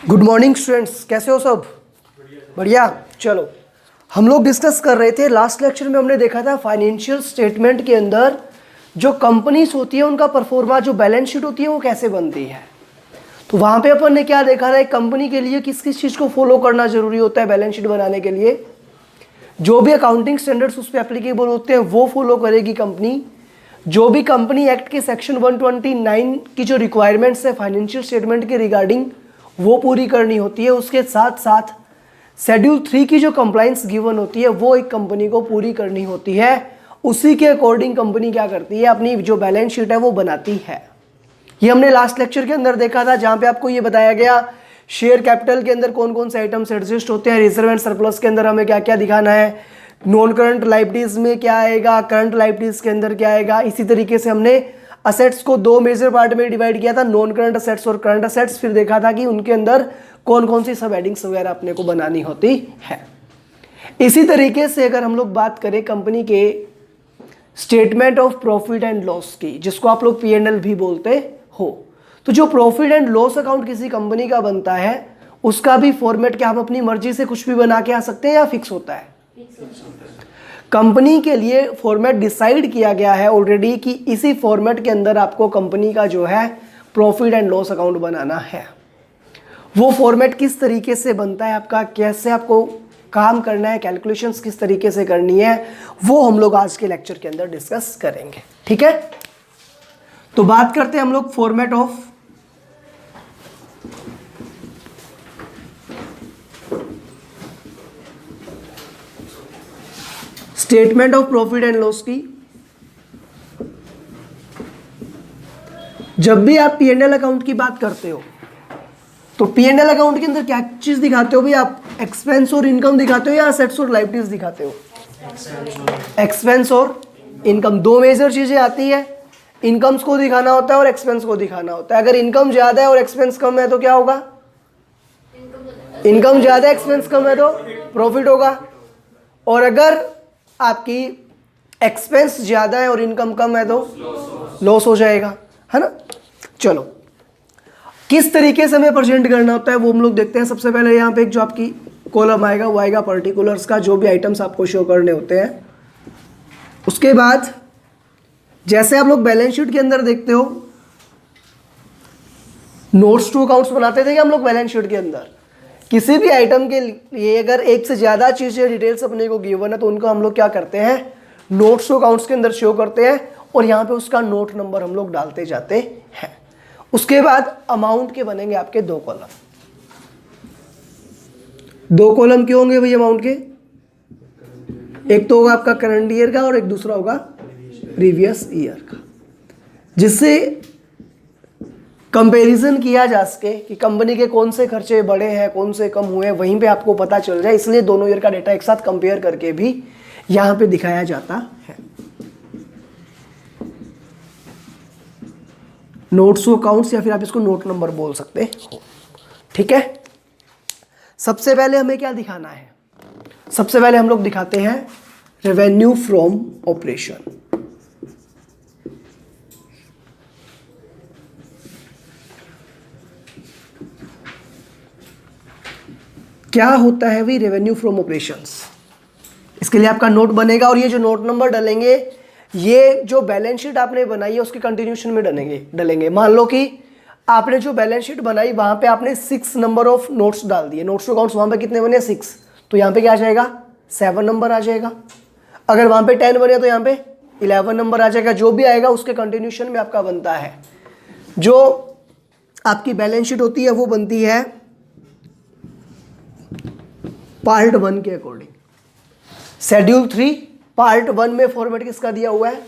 Good morning students, कैसे हो सब? बढ़िया। चलो, हम लोग डिस्कस कर रहे थे लास्ट लेक्चर में, हमने देखा था फाइनेंशियल स्टेटमेंट के अंदर जो कंपनीज होती है उनका परफॉर्मा, जो बैलेंस शीट होती है वो कैसे बनती है। तो वहाँ पे अपन ने क्या देखा था, एक कंपनी के लिए किस किस चीज़ को फॉलो करना जरूरी होता है बैलेंस शीट बनाने के लिए। जो भी अकाउंटिंग स्टैंडर्ड्स उस पर एप्लीकेबल होते हैं वो फॉलो करेगी कंपनी। जो भी कंपनी एक्ट के सेक्शन 129 की जो रिक्वायरमेंट्स है फाइनेंशियल स्टेटमेंट के रिगार्डिंग वो पूरी करनी होती है। उसके साथ साथ शेड्यूल 3 की जो कंप्लाइंस गिवन होती है वो एक कंपनी को पूरी करनी होती है। उसी के अकॉर्डिंग कंपनी क्या करती है, अपनी जो बैलेंस शीट है वो बनाती है। ये हमने लास्ट लेक्चर के अंदर देखा था, जहां पे आपको ये बताया गया शेयर कैपिटल के अंदर कौन कौन से आइटम्स एडजस्ट होते हैं, रिजर्व एंड सरप्लस के अंदर हमें क्या क्या दिखाना है, नॉन करंट लायबिलिटीज में क्या आएगा, करंट लायबिलिटीज के अंदर क्या आएगा। इसी तरीके से हमने असेट्स को दो मेजर पार्ट में डिवाइड किया था, नॉन करंट असेट्स और करंट असेट्स। फिर देखा था कि उनके अंदर कौन कौन सी सब हेडिंग्स वगैरह अपने को बनानी होती है। इसी तरीके से अगर हम लोग बात करें कंपनी के statement of profit and loss की, जिसको आप लोग P&L भी बोलते हो, तो जो प्रॉफिट एंड लॉस अकाउंट किसी कंपनी का बनता है उसका भी फॉर्मेट क्या हम अपनी मर्जी से कुछ भी बना के आ सकते हैं या फिक्स होता है? कंपनी के लिए फॉर्मेट डिसाइड किया गया है ऑलरेडी कि इसी फॉर्मेट के अंदर आपको कंपनी का जो है प्रॉफिट एंड लॉस अकाउंट बनाना है। वो फॉर्मेट किस तरीके से बनता है आपका, कैसे आपको काम करना है, कैलकुलेशंस किस तरीके से करनी है, वो हम लोग आज के लेक्चर के अंदर डिस्कस करेंगे। ठीक है, तो बात करते हैं हम लोग format of statement of profit and loss की। जब भी आप P&L अकाउंट की बात करते हो तो P&L अकाउंट के अंदर क्या चीज दिखाते हो भी आप? एक्सपेंस और इनकम दिखाते हो या असेट्स और लायबिलिटीज दिखाते हो? एक्सपेंस और इनकम, दो मेजर चीजें आती है। इनकम्स को दिखाना होता है और एक्सपेंस को दिखाना होता है। अगर इनकम ज्यादा है और एक्सपेंस कम है तो क्या होगा? इनकम ज्यादा है एक्सपेंस कम है तो प्रॉफिट होगा। और अगर आपकी एक्सपेंस ज्यादा है और इनकम कम है तो लॉस हो जाएगा, है ना। चलो, किस तरीके से हमें प्रेजेंट करना होता है वो हम लोग देखते हैं। सबसे पहले यहाँ पे एक जो आपकी कॉलम आएगा वो आएगा पर्टिकुलर्स का, जो भी आइटम्स आपको शो करने होते हैं। उसके बाद जैसे आप लोग बैलेंस शीट के अंदर देखते हो, नोट्स टू अकाउंट्स बनाते थे कि हम लोग बैलेंस शीट के अंदर किसी भी आइटम के लिए अगर एक से ज़्यादा चीज़ें डिटेल्स अपने को गिवन है तो उनको हम लोग क्या करते हैं, नोट्स टू अकाउंट्स के अंदर शो करते हैं और यहाँ पे उसका नोट नंबर हम लोग डालते जाते हैं। उसके बाद अमाउंट के बनेंगे आपके दो कॉलम। दो कॉलम क्यों होंगे भाई अमाउंट के? एक तो होगा आपका करंट ईयर का और एक दूसरा होगा प्रीवियस ईयर का, जिससे कंपैरिजन किया जा सके कि कंपनी के कौन से खर्चे बड़े हैं, कौन से कम हुए हैं, वहीं पे आपको पता चल जाए। इसलिए दोनों ईयर का डेटा एक साथ कंपेयर करके भी यहाँ पे दिखाया जाता है। नोट्स टू अकाउंट्स या फिर आप इसको नोट नंबर बोल सकते हो। ठीक है, सबसे पहले हमें क्या दिखाना है? सबसे पहले हम लोग दिखाते हैं रेवेन्यू फ्रॉम ऑपरेशन। क्या होता है भाई रेवेन्यू फ्रॉम ऑपरेशंस? इसके लिए आपका नोट बनेगा और ये जो नोट नंबर डालेंगे ये जो बैलेंस शीट आपने बनाई है उसके कंटिन्यूशन में डलेंगे। मान लो कि आपने जो बैलेंस शीट बनाई वहां पे आपने 6 नंबर ऑफ नोट्स डाल दिए, नोट्स टू अकाउंट्स वहां पे कितने बने? 6, तो यहाँ पे क्या आ जाएगा? 7 नंबर आ जाएगा। अगर वहां पे 10 बने तो यहाँ पे 11 नंबर आ जाएगा। जो भी आएगा उसके कंटिन्यूशन में आपका बनता है। जो आपकी बैलेंस शीट होती है वो बनती है पार्ट 1 के अकॉर्डिंग। शेड्यूल 3 पार्ट 1 में फॉर्मेट किसका दिया हुआ है?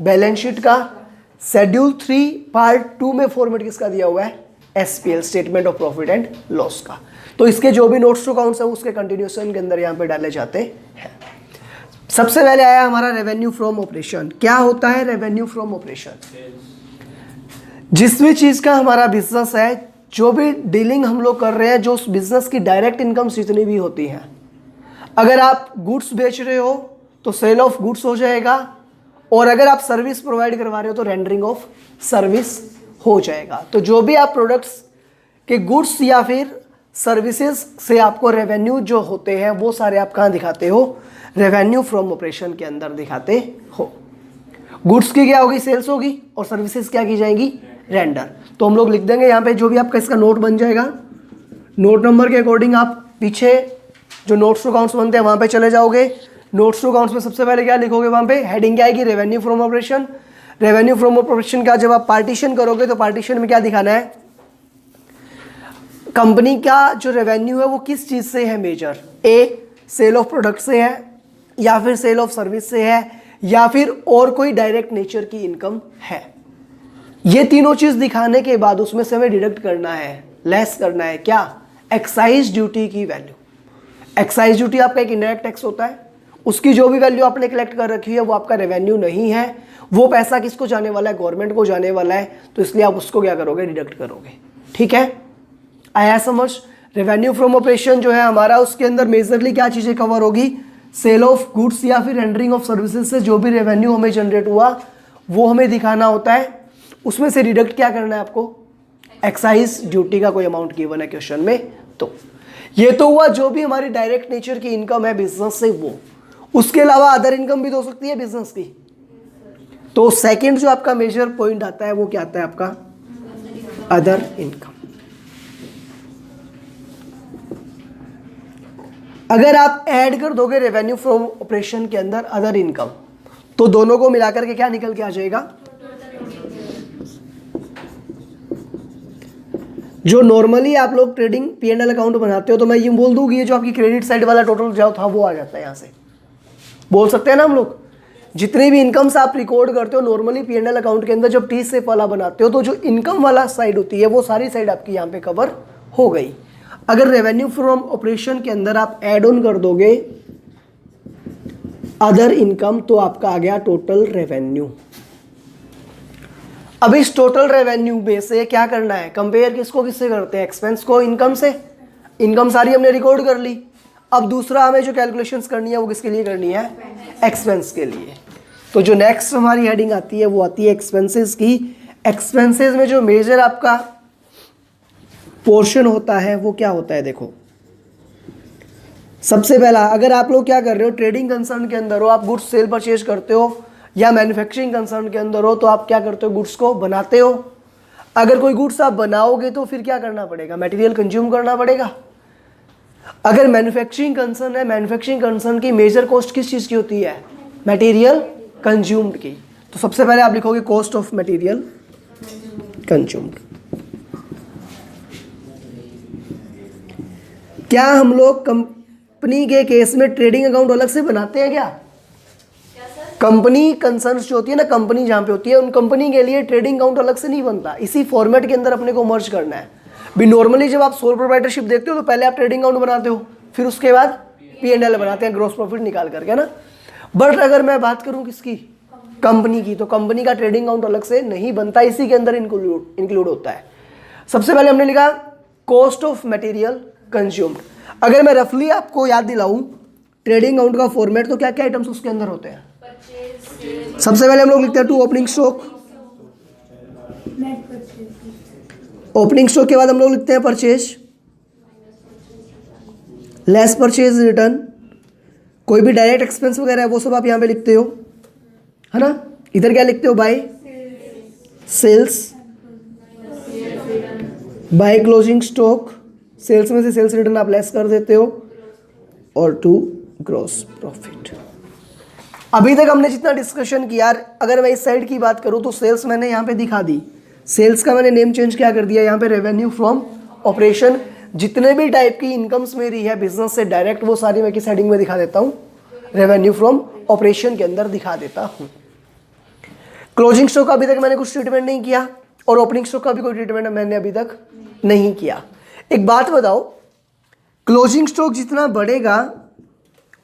बैलेंस शीट का। शेड्यूल 3 पार्ट 2 में फॉर्मेट किसका दिया हुआ है? SPL, statement of profit and loss का। तो इसके जो भी नोट्स टू अकाउंट्स है उसके कंटिन्यूशन के अंदर यहाँ पे डाले जाते हैं। सबसे पहले आया हमारा रेवेन्यू फ्रॉम ऑपरेशन। क्या होता है रेवेन्यू फ्रॉम ऑपरेशन? जिस भी चीज का हमारा बिजनेस है, जो भी डीलिंग हम लोग कर रहे हैं, जो उस बिजनेस की डायरेक्ट इनकम जितनी भी होती हैं, अगर आप गुड्स बेच रहे हो तो सेल ऑफ गुड्स हो जाएगा, और अगर आप सर्विस प्रोवाइड करवा रहे हो तो रेंडरिंग ऑफ सर्विस हो जाएगा। तो जो भी आप प्रोडक्ट्स कि गुड्स या फिर सर्विसेज से आपको रेवेन्यू जो होते हैं वो सारे आप कहाँ दिखाते हो, रेवेन्यू फ्रॉम ऑपरेशन के अंदर दिखाते हो। गुड्स की क्या होगी, सेल्स होगी, और सर्विसेज क्या की जाएंगी, रेंडर। तो हम लोग लिख देंगे यहाँ पे, जो भी आपका इसका नोट बन जाएगा, नोट नंबर के अकॉर्डिंग आप पीछे जो नोट्स टू अकाउंट्स बनते हैं वहाँ पे चले जाओगे। नोट्स टू अकाउंट्स में सबसे पहले क्या लिखोगे, वहाँ पे हेडिंग क्या आएगी, revenue from operation. Revenue from operation का जब आप पार्टीशन करोगे तो पार्टीशन में क्या दिखाना है, कंपनी का जो रेवेन्यू है वो किस चीज़ से है major, a sale of product से है, या फिर सेल ऑफ सर्विस से है, या फिर और कोई डायरेक्ट नेचर की इनकम है। ये तीनों चीज़ दिखाने के बाद उसमें से हमें डिडक्ट करना है, लेस करना है क्या, एक्साइज ड्यूटी की वैल्यू। एक्साइज ड्यूटी आपका एक इनडायरेक्ट टैक्स होता है, उसकी जो भी वैल्यू आपने कलेक्ट कर रखी है वो आपका रेवेन्यू नहीं है, वो पैसा किसको जाने वाला है, गवर्नमेंट को जाने वाला है, तो इसलिए आप उसको क्या करोगे, डिडक्ट करोगे। ठीक है, आया समझ। रेवेन्यू फ्रॉम ऑपरेशन जो है हमारा, उसके अंदर मेजरली क्या चीज़ें कवर होगी, सेल ऑफ गुड्स या फिर रेंडरिंग ऑफ सर्विसेज से जो भी रेवेन्यू हमें जनरेट हुआ वो हमें दिखाना होता है। उसमें से डिडक्ट क्या करना है आपको, एक्साइज ड्यूटी का कोई अमाउंट गिवन है क्वेश्चन में। तो ये तो हुआ जो भी हमारी डायरेक्ट नेचर की इनकम है बिजनेस से वो। उसके अलावा अदर इनकम भी तो हो सकती है बिजनेस की। तो सेकंड जो आपका मेजर पॉइंट आता है वो क्या आता है आपका, अदर इनकम। अगर आप ऐड कर दोगे रेवेन्यू फ्रॉम ऑपरेशन के अंदर अदर इनकम, तो दोनों को मिलाकर के क्या निकल के आ जाएगा, जो नॉर्मली आप लोग ट्रेडिंग P&L अकाउंट बनाते हो तो मैं ये बोल दूंगी ये जो आपकी क्रेडिट साइड वाला टोटल जाओ था वो आ जाता है, यहाँ से बोल सकते हैं ना हम लोग। जितनी भी इनकम्स आप रिकॉर्ड करते हो नॉर्मली P&L अकाउंट के अंदर जब टी से वाला बनाते हो तो जो इनकम वाला साइड होती है वो सारी साइड आपकी यहाँ पे कवर हो गई। अगर रेवेन्यू फ्रॉम ऑपरेशन के अंदर आप ऐड ऑन कर दोगे अदर इनकम तो आपका आ गया टोटल रेवेन्यू। अब इस टोटल रेवेन्यू में से क्या करना है, कंपेयर किसको किससे करते हैं, एक्सपेंस को इनकम से। इनकम सारी हमने रिकॉर्ड कर ली। अब दूसरा हमें जो कैलकुलेशंस करनी है वो किसके लिए करनी है, एक्सपेंस के लिए। तो जो नेक्स्ट हमारी हेडिंग आती है वो आती है एक्सपेंसेस की। एक्सपेंसेस में जो मेजर आपका पोर्शन होता है वो क्या होता है, देखो सबसे पहला अगर आप लोग क्या कर रहे हो, ट्रेडिंग कंसर्न के अंदर हो, आप गुड्स सेल परचेज करते हो, या मैन्युफैक्चरिंग कंसर्न के अंदर हो तो आप क्या करते हो, गुड्स को बनाते हो। अगर कोई गुड्स आप बनाओगे तो फिर क्या करना पड़ेगा, मटेरियल कंज्यूम करना पड़ेगा। अगर मैन्युफैक्चरिंग कंसर्न है, मैन्युफैक्चरिंग कंसर्न की मेजर कॉस्ट किस चीज़ की होती है, मटेरियल कंज्यूम्ड की। तो सबसे पहले आप लिखोगे कॉस्ट ऑफ मटेरियल कंज्यूम्ड। क्या हम लोग कंपनी के केस में ट्रेडिंग अकाउंट अलग से बनाते हैं क्या? कंपनी कंसर्न्स जो होती है ना, कंपनी जहाँ पे होती है उन कंपनी के लिए ट्रेडिंग अकाउंट अलग से नहीं बनता, इसी फॉर्मेट के अंदर अपने को मर्ज करना है। भी नॉर्मली जब आप सोल प्रोप्राइटरशिप देखते हो तो पहले आप ट्रेडिंग अकाउंट बनाते हो, फिर उसके बाद P&L बनाते हैं ग्रॉस प्रॉफिट निकाल करके ना। बट अगर मैं बात करूँ किसकी, कंपनी की, तो कंपनी का ट्रेडिंग अकाउंट अलग से नहीं बनता, इसी के अंदर इंक्लूड होता है। सबसे पहले हमने लिखा कॉस्ट ऑफ मटेरियल कंज्यूम्ड। अगर मैं रफली आपको याद दिलाऊं ट्रेडिंग अकाउंट का फॉर्मेट, तो क्या क्या आइटम्स उसके अंदर होते हैं? सबसे पहले हम लोग लिखते हैं to opening stock, opening stock के बाद हम लोग लिखते हैं परचेज, लेस परचेज रिटर्न, कोई भी डायरेक्ट एक्सपेंस वगैरह है वो सब आप यहाँ पे लिखते हो, है ना। इधर क्या लिखते हो, by sales, by closing stock, sales में से सेल्स रिटर्न आप लेस कर देते हो, और टू ग्रॉस प्रॉफिट। अभी तक हमने जितना डिस्कशन किया, अगर मैं इस साइड की बात करूं तो सेल्स मैंने यहाँ पे दिखा दी, सेल्स का मैंने नेम चेंज क्या कर दिया, यहाँ पे रेवेन्यू फ्रॉम ऑपरेशन। जितने भी टाइप की इनकम्स मेरी है बिजनेस से डायरेक्ट, वो सारी मैं किस हेडिंग में दिखा देता हूँ, रेवेन्यू फ्रॉम ऑपरेशन के अंदर दिखा देता हूँ। क्लोजिंग स्टॉक का अभी तक मैंने कुछ ट्रीटमेंट नहीं किया, और ओपनिंग स्टॉक का भी कोई ट्रीटमेंट मैंने अभी तक नहीं किया। एक बात बताओ, क्लोजिंग स्टॉक जितना बढ़ेगा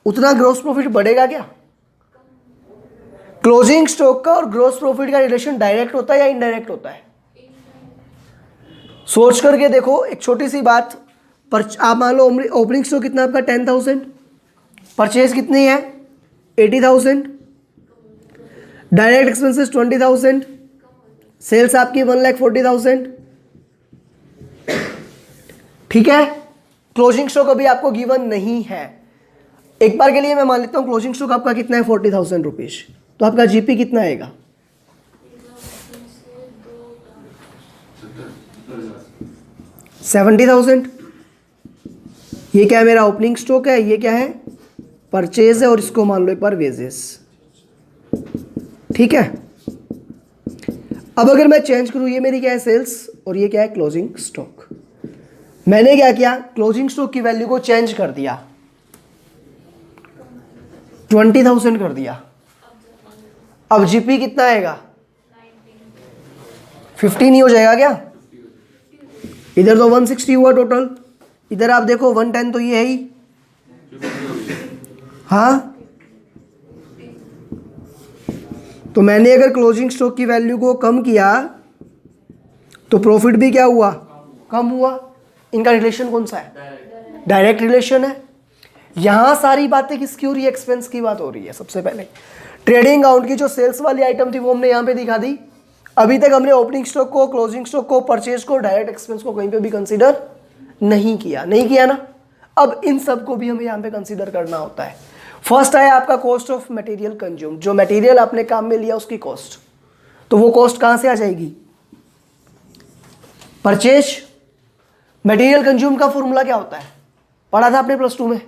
उतना ग्रॉस प्रॉफिट बढ़ेगा क्या? क्लोजिंग स्टॉक का और ग्रॉस प्रॉफिट का रिलेशन डायरेक्ट होता है या इनडायरेक्ट होता है? सोच करके देखो। एक छोटी सी बात, आप मान लो ओपनिंग स्टॉक कितना आपका 10,000, परचेज कितनी है 80,000, डायरेक्ट एक्सपेंसेस 20,000, सेल्स आपकी 1,40,000, ठीक है, क्लोजिंग स्टॉक अभी आपको गिवन नहीं है। एक बार के लिए मैं मान लेता हूँ क्लोजिंग स्टॉक आपका कितना है 40,000 रुपीज, तो आपका जीपी कितना आएगा 70,000। ये क्या है मेरा ओपनिंग स्टॉक है, ये क्या है परचेज है, और इसको मान लो एक बार वेजेस। ठीक है, अब अगर मैं चेंज करूं, ये मेरी क्या है सेल्स और ये क्या है क्लोजिंग स्टॉक। मैंने क्या किया, क्लोजिंग स्टॉक की वैल्यू को चेंज कर दिया, 20,000 कर दिया। अब जीपी कितना आएगा 15 ही हो जाएगा क्या? इधर तो 160 हुआ टोटल, इधर आप देखो 110 तो ये है ही। हाँ, तो मैंने अगर क्लोजिंग स्टॉक की वैल्यू को कम किया तो प्रॉफिट भी क्या हुआ, कम हुआ। इनका रिलेशन कौन सा है, डायरेक्ट रिलेशन है। यहां सारी बातें किसकी हो रही है, एक्सपेंस की बात हो रही है। सबसे पहले ट्रेडिंग अकाउंट की जो सेल्स वाली आइटम थी वो हमने यहां पे दिखा दी। अभी तक हमने ओपनिंग स्टॉक को, क्लोजिंग स्टॉक को, परचेज को, डायरेक्ट एक्सपेंस को कहीं पे भी कंसीडर नहीं किया ना। अब इन सब को भी हमें यहाँ पे कंसीडर करना होता है। फर्स्ट आया आपका कॉस्ट ऑफ मटेरियल कंज्यूम, जो मटेरियल आपने काम में लिया उसकी कॉस्ट। तो वो कॉस्ट कहां से आ जाएगी, परचेज। मटेरियल कंज्यूम का फॉर्मूला क्या होता है, पढ़ा था आपने प्लस 2 में।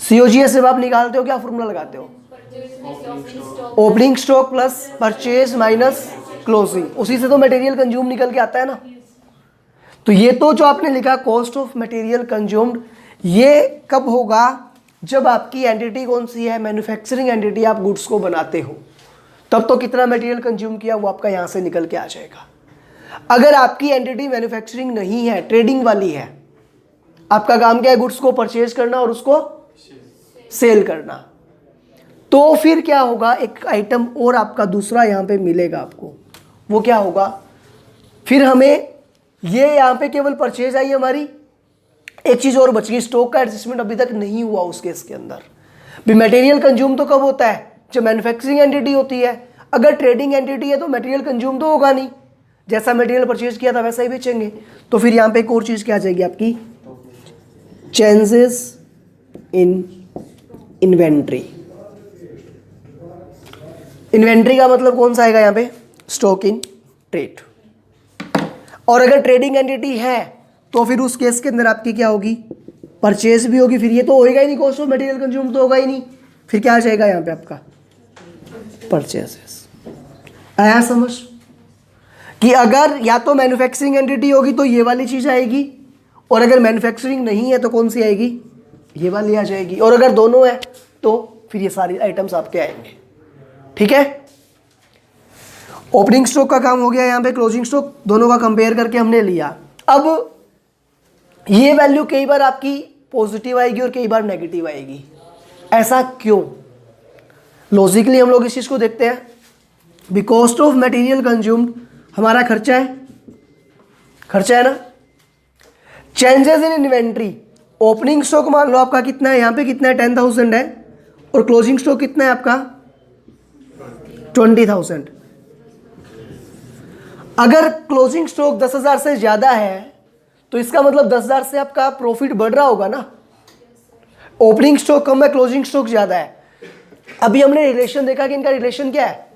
सीओजीएस से आप निकालते हो, क्या फॉर्मूला लगाते हो, opening stock plus purchase minus closing, उसी से तो मटेरियल कंज्यूम निकल के आता है ना। तो ये तो जो आपने लिखा कॉस्ट ऑफ मटेरियल कंज्यूम्ड, ये कब होगा, जब आपकी एंटिटी कौन सी है, मैन्युफैक्चरिंग एंटिटी, आप गुड्स को बनाते हो, तब तो कितना मटेरियल कंज्यूम किया वो आपका यहां से निकल के आ जाएगा। अगर आपकी एंटिटी मैन्युफैक्चरिंग नहीं है, ट्रेडिंग वाली है, आपका काम क्या है, गुड्स को परचेज करना और उसको सेल करना, तो फिर क्या होगा, एक आइटम और आपका दूसरा यहां पे मिलेगा आपको। वो क्या होगा, फिर हमें ये यहां पे केवल परचेज आई हमारी, एक चीज और बच गई, स्टॉक का एडजस्टमेंट अभी तक नहीं हुआ उस केस के अंदर भी। मटेरियल कंज्यूम तो कब होता है, जब मैन्युफैक्चरिंग एंटिटी होती है। अगर ट्रेडिंग एंटिटी है तो मटेरियल कंज्यूम तो होगा नहीं, जैसा मटेरियल परचेज किया था वैसा ही बेचेंगे। तो फिर यहां पे एक और चीज क्या आ जाएगी आपकी, चेंजेस इन इन्वेंट्री। इन्वेंट्री का मतलब कौन सा आएगा यहां पे, स्टॉक इन ट्रेड। और अगर ट्रेडिंग एंटिटी है तो फिर उस केस के अंदर आपकी क्या होगी, परचेज भी होगी। फिर ये तो होएगा ही नहीं, कॉस्ट ऑफ मटेरियल कंज्यूम तो होगा ही नहीं, फिर क्या आ जाएगा यहाँ पे आपका परचेजेस। आया समझ कि अगर या तो मैन्युफैक्चरिंग एंटिटी होगी तो ये वाली चीज आएगी, और अगर मैन्युफैक्चरिंग नहीं है तो कौन सी आएगी, ये वाली आ जाएगी। और अगर दोनों है तो फिर ये सारी आइटम्स आपके आएंगे। ठीक है, ओपनिंग स्टॉक का काम हो गया, यहाँ पे क्लोजिंग स्टॉक, दोनों का कंपेयर करके हमने लिया। अब ये वैल्यू कई बार आपकी पॉजिटिव आएगी और कई बार नेगेटिव आएगी। ऐसा क्यों, लॉजिकली हम लोग इस चीज को देखते हैं। भी कॉस्ट ऑफ मटेरियल कंज्यूम्ड हमारा खर्चा है ना। Changes in inventory, opening stock मान लो आपका कितना है, यहाँ पे कितना है 10,000 है, और क्लोजिंग स्टॉक कितना है आपका 20,000। अगर क्लोजिंग स्टॉक 10,000 से ज्यादा है तो इसका मतलब 10,000 से आपका प्रॉफिट बढ़ रहा होगा ना। ओपनिंग स्टॉक कम है, क्लोजिंग स्टॉक ज्यादा है। अभी हमने रिलेशन देखा कि इनका रिलेशन क्या है,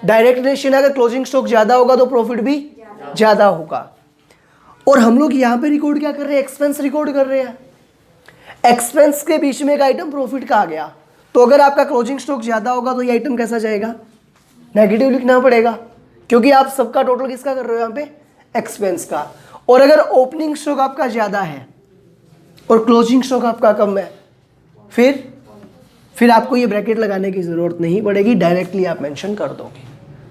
डायरेक्ट रिलेशन। अगर क्लोजिंग स्टॉक ज्यादा होगा तो प्रॉफिट भी ज्यादा होगा। और हम लोग यहां पे रिकॉर्ड क्या कर रहे हैं, एक्सपेंस रिकॉर्ड कर रहे हैं। एक्सपेंस के बीच में एक आइटम प्रॉफिट का आ गया, तो अगर आपका क्लोजिंग स्टॉक ज्यादा होगा तो ये आइटम कैसा जाएगा, नेगेटिव लिखना पड़ेगा, क्योंकि आप सबका टोटल किसका कर रहे हो यहाँ पे, एक्सपेंस का। और अगर ओपनिंग स्टॉक आपका ज्यादा है और क्लोजिंग स्टॉक आपका कम है, फिर आपको ये ब्रैकेट लगाने की जरूरत नहीं पड़ेगी, डायरेक्टली आप मेंशन कर दोगे।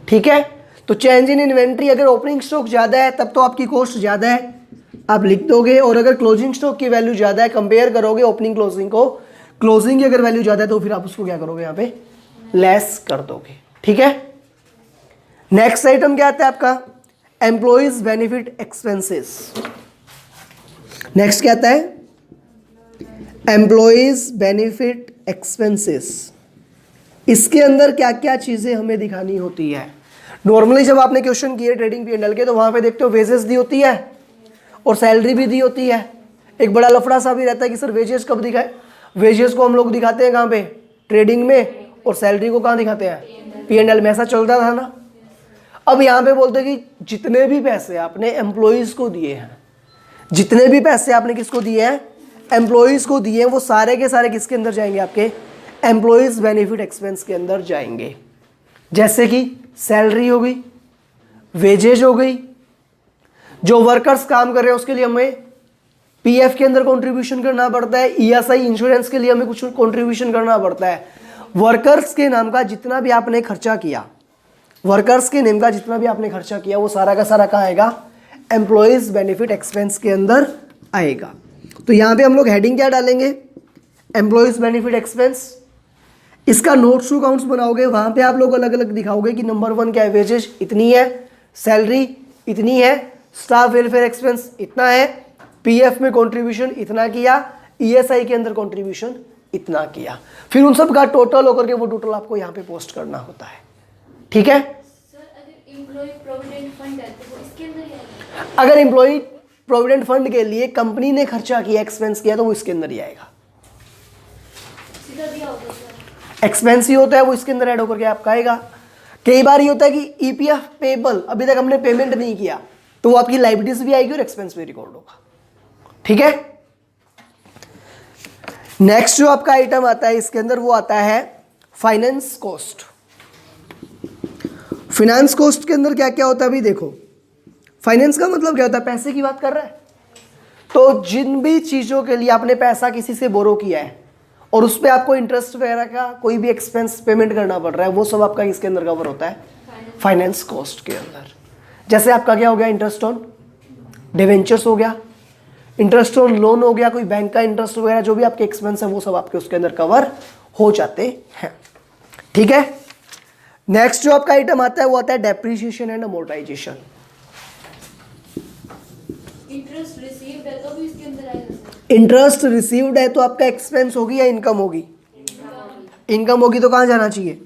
ठीक है, तो चेंज इन इन्वेंट्री, अगर ओपनिंग स्टॉक ज्यादा है तब तो आपकी कॉस्ट ज्यादा है, आप लिख दोगे। और अगर क्लोजिंग स्टॉक की वैल्यू ज्यादा है, कंपेयर करोगे ओपनिंग क्लोजिंग को, क्लोजिंग की अगर वैल्यू ज्यादा है तो फिर आप उसको क्या करोगे, यहाँ पे लेस कर दोगे। ठीक है, नेक्स्ट आइटम क्या आता है आपका, एम्प्लॉइज बेनिफिट एक्सपेंसेस। नेक्स्ट क्या आता है, एम्प्लॉइज बेनिफिट एक्सपेंसेस। इसके अंदर क्या क्या चीजें हमें दिखानी होती है। नॉर्मली जब आपने क्वेश्चन किए ट्रेडिंग P&L के, तो वहां पे देखते हो वेजेस दी होती है और सैलरी भी दी होती है। एक बड़ा लफड़ा सा भी रहता है कि सर वेजेस कब दिखाए, वेजेस को हम लोग दिखाते हैं कहाँ पे, ट्रेडिंग में, और सैलरी को कहाँ दिखाते हैं, P&L में। ऐसा चलता था ना। अब यहाँ पे बोलते हैं कि जितने भी पैसे आपने एम्प्लॉयज़ को दिए हैं, जितने भी पैसे आपने किसको दिए हैं, एम्प्लॉयज़ को दिए हैं, वो सारे के सारे किसके अंदर जाएंगे, आपके एम्प्लॉयज़ बेनिफिट एक्सपेंस के अंदर जाएंगे। जैसे कि सैलरी हो गई, वेजेज हो गई, जो वर्कर्स काम कर रहे हैं उसके लिए हमें पीएफ के अंदर कंट्रीब्यूशन करना पड़ता है, ईएसआई इंश्योरेंस के लिए हमें कुछ कंट्रीब्यूशन करना पड़ता है। वर्कर्स के नाम का जितना भी आपने खर्चा किया, वर्कर्स के नेम का जितना भी आपने खर्चा किया, वो सारा का सारा कहाँ आएगा, एम्प्लॉयज़ बेनिफिट एक्सपेंस के अंदर आएगा। तो यहाँ पे हम लोग हेडिंग क्या डालेंगे, एम्प्लॉयज़ बेनिफिट एक्सपेंस। इसका नोट्स टू अकाउंट्स बनाओगे, वहाँ पे आप लोग अलग अलग दिखाओगे कि नंबर 1 क्या है, वेजेज इतनी है, सैलरी इतनी है, स्टाफ वेलफेयर एक्सपेंस इतना है, पीएफ में कंट्रीब्यूशन इतना किया, ईएसआई के अंदर कंट्रीब्यूशन इतना किया। फिर उन सब का टोटल होकर के वो टोटल आपको यहाँ पे पोस्ट करना होता है। ठीक है। अगर एम्प्लॉय प्रोविडेंट फंड के लिए कंपनी ने खर्चा किया, एक्सपेंस किया, तो वो इसके अंदर ही आएगा। एक्सपेंस ही होता है, वो इसके अंदर ऐड होकर के आपका आएगा। कई बार ये होता है कि ईपीएफ पेबल, अभी तक हमने पेमेंट नहीं किया, तो वो आपकी लायबिलिटीज भी आएगी और एक्सपेंस भी रिकॉर्ड होगा। ठीक है। नेक्स्ट जो आपका आइटम आता है इसके अंदर, वो आता है फाइनेंस कॉस्ट। फाइनेंस कॉस्ट के अंदर क्या क्या होता है, अभी देखो। फाइनेंस का मतलब क्या होता है, पैसे की बात कर रहा है। तो जिन भी चीज़ों के लिए आपने पैसा किसी से बोरो किया है और उस पर आपको इंटरेस्ट वगैरह का कोई भी एक्सपेंस पेमेंट करना पड़ रहा है, वो सब आपका इसके अंदर कवर होता है फाइनेंस कॉस्ट के अंदर। जैसे आपका क्या हो गया, इंटरेस्ट ऑन डिवेंचर्स हो गया, इंटरेस्ट ऑन लोन हो गया, कोई बैंक का इंटरेस्ट वगैरह, जो भी आपके एक्सपेंस है वो सब आपके उसके अंदर कवर हो जाते हैं। ठीक है। नेक्स्ट जो आपका आइटम आता है वो आता है depreciation and amortisation. Interest received है तो भी इसके अंदर आएगा। इंटरेस्ट रिसीव्ड है तो आपका एक्सपेंस होगी या इनकम होगी, इनकम होगी, तो कहाँ जाना चाहिए,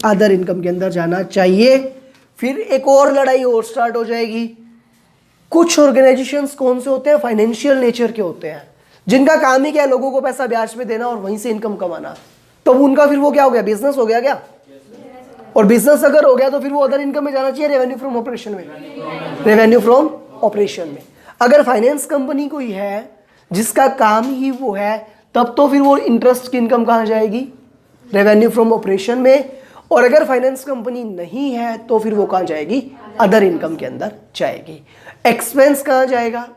अदर इनकम के अंदर जाना चाहिए। फिर एक और लड़ाई और स्टार्ट हो जाएगी। कुछ ऑर्गेनाइजेशंस कौन से होते हैं, फाइनेंशियल नेचर के होते हैं, जिनका काम ही क्या है, लोगों को पैसा ब्याज पे देना और वहीं से इनकम कमाना। तो उनका फिर वो क्या हो गया, बिजनेस हो गया क्या, और बिजनेस अगर हो गया तो फिर वो अदर इनकम में जाना चाहिए, रेवेन्यू फ्रॉम ऑपरेशन में, रेवेन्यू फ्रॉम ऑपरेशन में। अगर फाइनेंस कंपनी कोई है जिसका काम ही वो है, तब तो फिर वो इंटरेस्ट की इनकम कहाँ जाएगी, रेवेन्यू फ्रॉम ऑपरेशन में। और अगर फाइनेंस कंपनी नहीं है तो फिर वो कहाँ जाएगी, अदर इनकम के अंदर जाएगी। एक्सपेंस कहाँ जाएगा,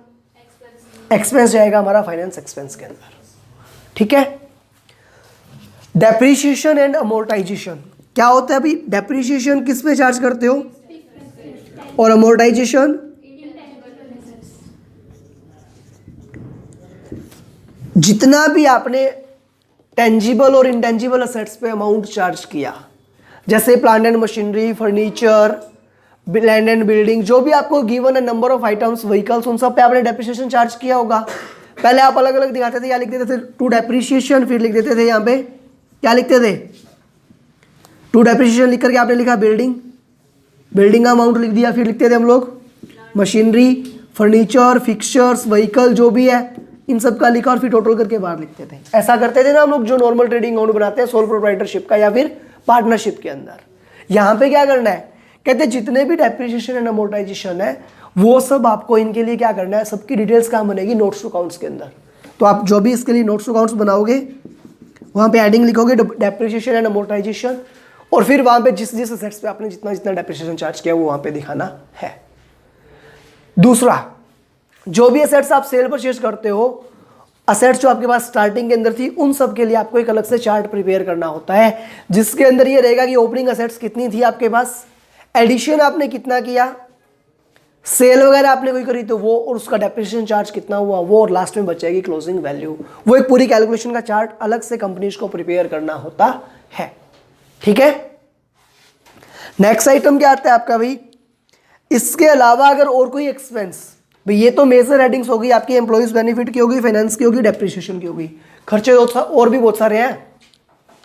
एक्सपेंस जाएगा हमारा फाइनेंस एक्सपेंस के अंदर। ठीक है। डेप्रिसिएशन एंड अमोर्टाइजेशन क्या होता है, अभी डेप्रिसिएशन किस पे चार्ज करते हो, और अमोर्टाइजेशन जितना भी आपने टेंजिबल और इंटेंजिबल असेट्स पे अमाउंट चार्ज किया, जैसे plant and machinery, furniture, land and building, जो भी आपको गिवन है नंबर ऑफ आइटम्स, व्हीकल्स, उन सब पे आपने डेप्रिसिएशन चार्ज किया होगा। पहले आप अलग अलग दिखाते थे, क्या लिख देते थे, टू डेप्रिसिएशन, फिर लिख देते थे यहाँ पे क्या लिखते थे, टू डेप्रिसिएशन लिख करके आपने लिखा बिल्डिंग, बिल्डिंग का अमाउंट लिख दिया, फिर लिखते थे हम लोग मशीनरी, फर्नीचर, फिक्सचर्स, व्हीकल जो भी है, इन सब का लिखा और फिर टोटल करके बाहर लिखते थे। ऐसा करते थे ना हम लोग, जो नॉर्मल ट्रेडिंग अकाउंट बनाते हैं सोल प्रोप्राइटरशिप का या फिर पार्टनरशिप के अंदर। यहाँ पे क्या करना है, कहते हैं जितने भी डेप्रिसिएशन एंड अमोर्टाइजेशन है वो सब आपको इनके लिए क्या करना है, सबकी डिटेल्स कहाँ बनेगी, नोट्स टू अकाउंट्स के अंदर। तो आप जो भी इसके लिए नोट्स टू अकाउंट्स बनाओगे वहाँ पे एडिंग लिखोगे डेप्रिसिएशन एंड अमोर्टाइजेशन, और फिर वहाँ पे जिस जिस असेट्स पे आपने जितना जितना डेप्रिसिएशन चार्ज किया वो वहाँ पे दिखाना है। दूसरा, जो भी असेट्स आप सेल परचेज करते हो, असेट्स जो आपके पास स्टार्टिंग के अंदर थी, उन सब के लिए आपको एक अलग से चार्ट प्रिपेयर करना होता है, जिसके अंदर ये रहेगा कि ओपनिंग असेट्स कितनी थी आपके पास, एडिशन आपने कितना किया, सेल वगैरह आपने कोई करी तो वो, और उसका डेप्रिसिएशन चार्ज कितना हुआ वो, और लास्ट में बचेगी क्लोजिंग वैल्यू। वो एक पूरी कैलकुलेशन का चार्ट अलग से कंपनीज को प्रिपेयर करना होता है। ठीक है। नेक्स्ट आइटम क्या आता है आपका भाई, इसके अलावा अगर और कोई एक्सपेंस, भाई ये तो मेजर हेडिंग्स होगी आपकी, एम्प्लॉइज बेनिफिट की होगी, फाइनेंस की होगी, डेप्रिसिएशन की होगी। खर्चे और भी बहुत सारे हैं,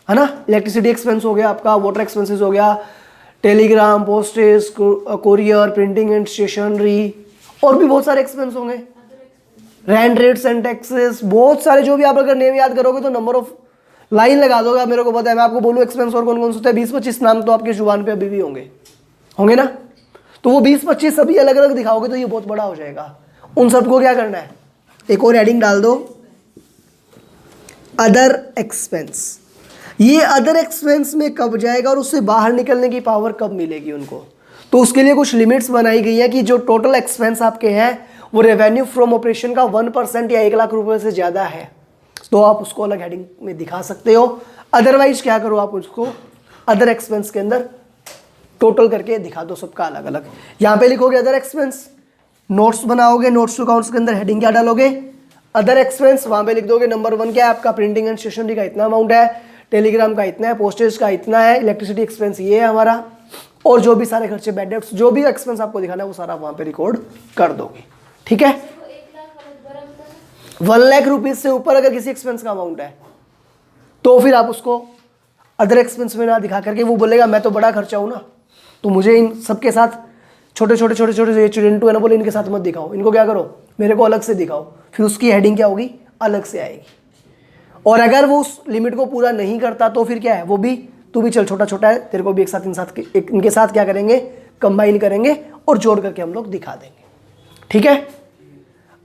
है ना, इलेक्ट्रिसिटी एक्सपेंस हो गया आपका, वाटर एक्सपेंसेस हो गया, telegram, postage, courier, printing and stationery, और भी बहुत सारे एक्सपेंस होंगे, रेंट रेट्स एंड टैक्सेस, बहुत सारे जो भी आप अगर नेम याद करोगे तो नंबर ऑफ लाइन लगा दोगे आप, मेरे को पता है। मैं आपको बोलूँ एक्सपेंस और कौन कौन से होते हैं, 20-25 नाम तो आपके जुबान पे अभी भी होंगे ना। तो वो 20-25 सभी अलग अलग दिखाओगे तो ये बहुत बड़ा हो जाएगा। उन सबको क्या करना है, एक और हेडिंग डाल दो, अदर एक्सपेंस। ये अदर एक्सपेंस में कब जाएगा और उससे बाहर निकलने की पावर कब मिलेगी उनको, तो उसके लिए कुछ लिमिट्स बनाई गई है कि जो टोटल एक्सपेंस आपके हैं वो रेवेन्यू फ्रॉम ऑपरेशन का 1% या 1 लाख रुपए से ज़्यादा है तो आप उसको अलग हेडिंग में दिखा सकते हो। अदरवाइज क्या करो, आप उसको अदर एक्सपेंस के अंदर टोटल करके दिखा दो सबका अलग अलग। यहाँ पे लिखोगे अदर एक्सपेंस, नोट्स बनाओगे, नोट्स टू अकाउंट्स के अंदर हेडिंग क्या डालोगे, अदर एक्सपेंस। वहाँ पे लिख दोगे नंबर 1 क्या है आपका, प्रिंटिंग एंड स्टेशनरी का इतना अमाउंट है, टेलीग्राम का इतना है, पोस्टेज का इतना है, इलेक्ट्रिसिटी एक्सपेंस ये है हमारा, और जो भी सारे खर्चे बैड डेट्स जो भी एक्सपेंस आपको दिखाना है वो सारा वहाँ पे रिकॉर्ड कर दोगे। ठीक है, 1 लाख रुपीज से ऊपर अगर किसी एक्सपेंस का अमाउंट है तो फिर आप उसको अदर एक्सपेंस में ना दिखा करके, वो बोलेगा मैं तो बड़ा खर्चा हूँ ना, तो मुझे इन सबके साथ छोटे चिंटू है ना बोले इनके साथ मत दिखाओ, इनको क्या करो मेरे को अलग से दिखाओ, फिर उसकी हेडिंग क्या होगी, अलग से आएगी। और अगर वो उस लिमिट को पूरा नहीं करता तो फिर क्या है, वो भी तू भी चल छोटा छोटा है, तेरे को भी एक साथ इनके साथ क्या करेंगे, कंबाइन करेंगे और जोड़ करके हम लोग दिखा देंगे। ठीक है,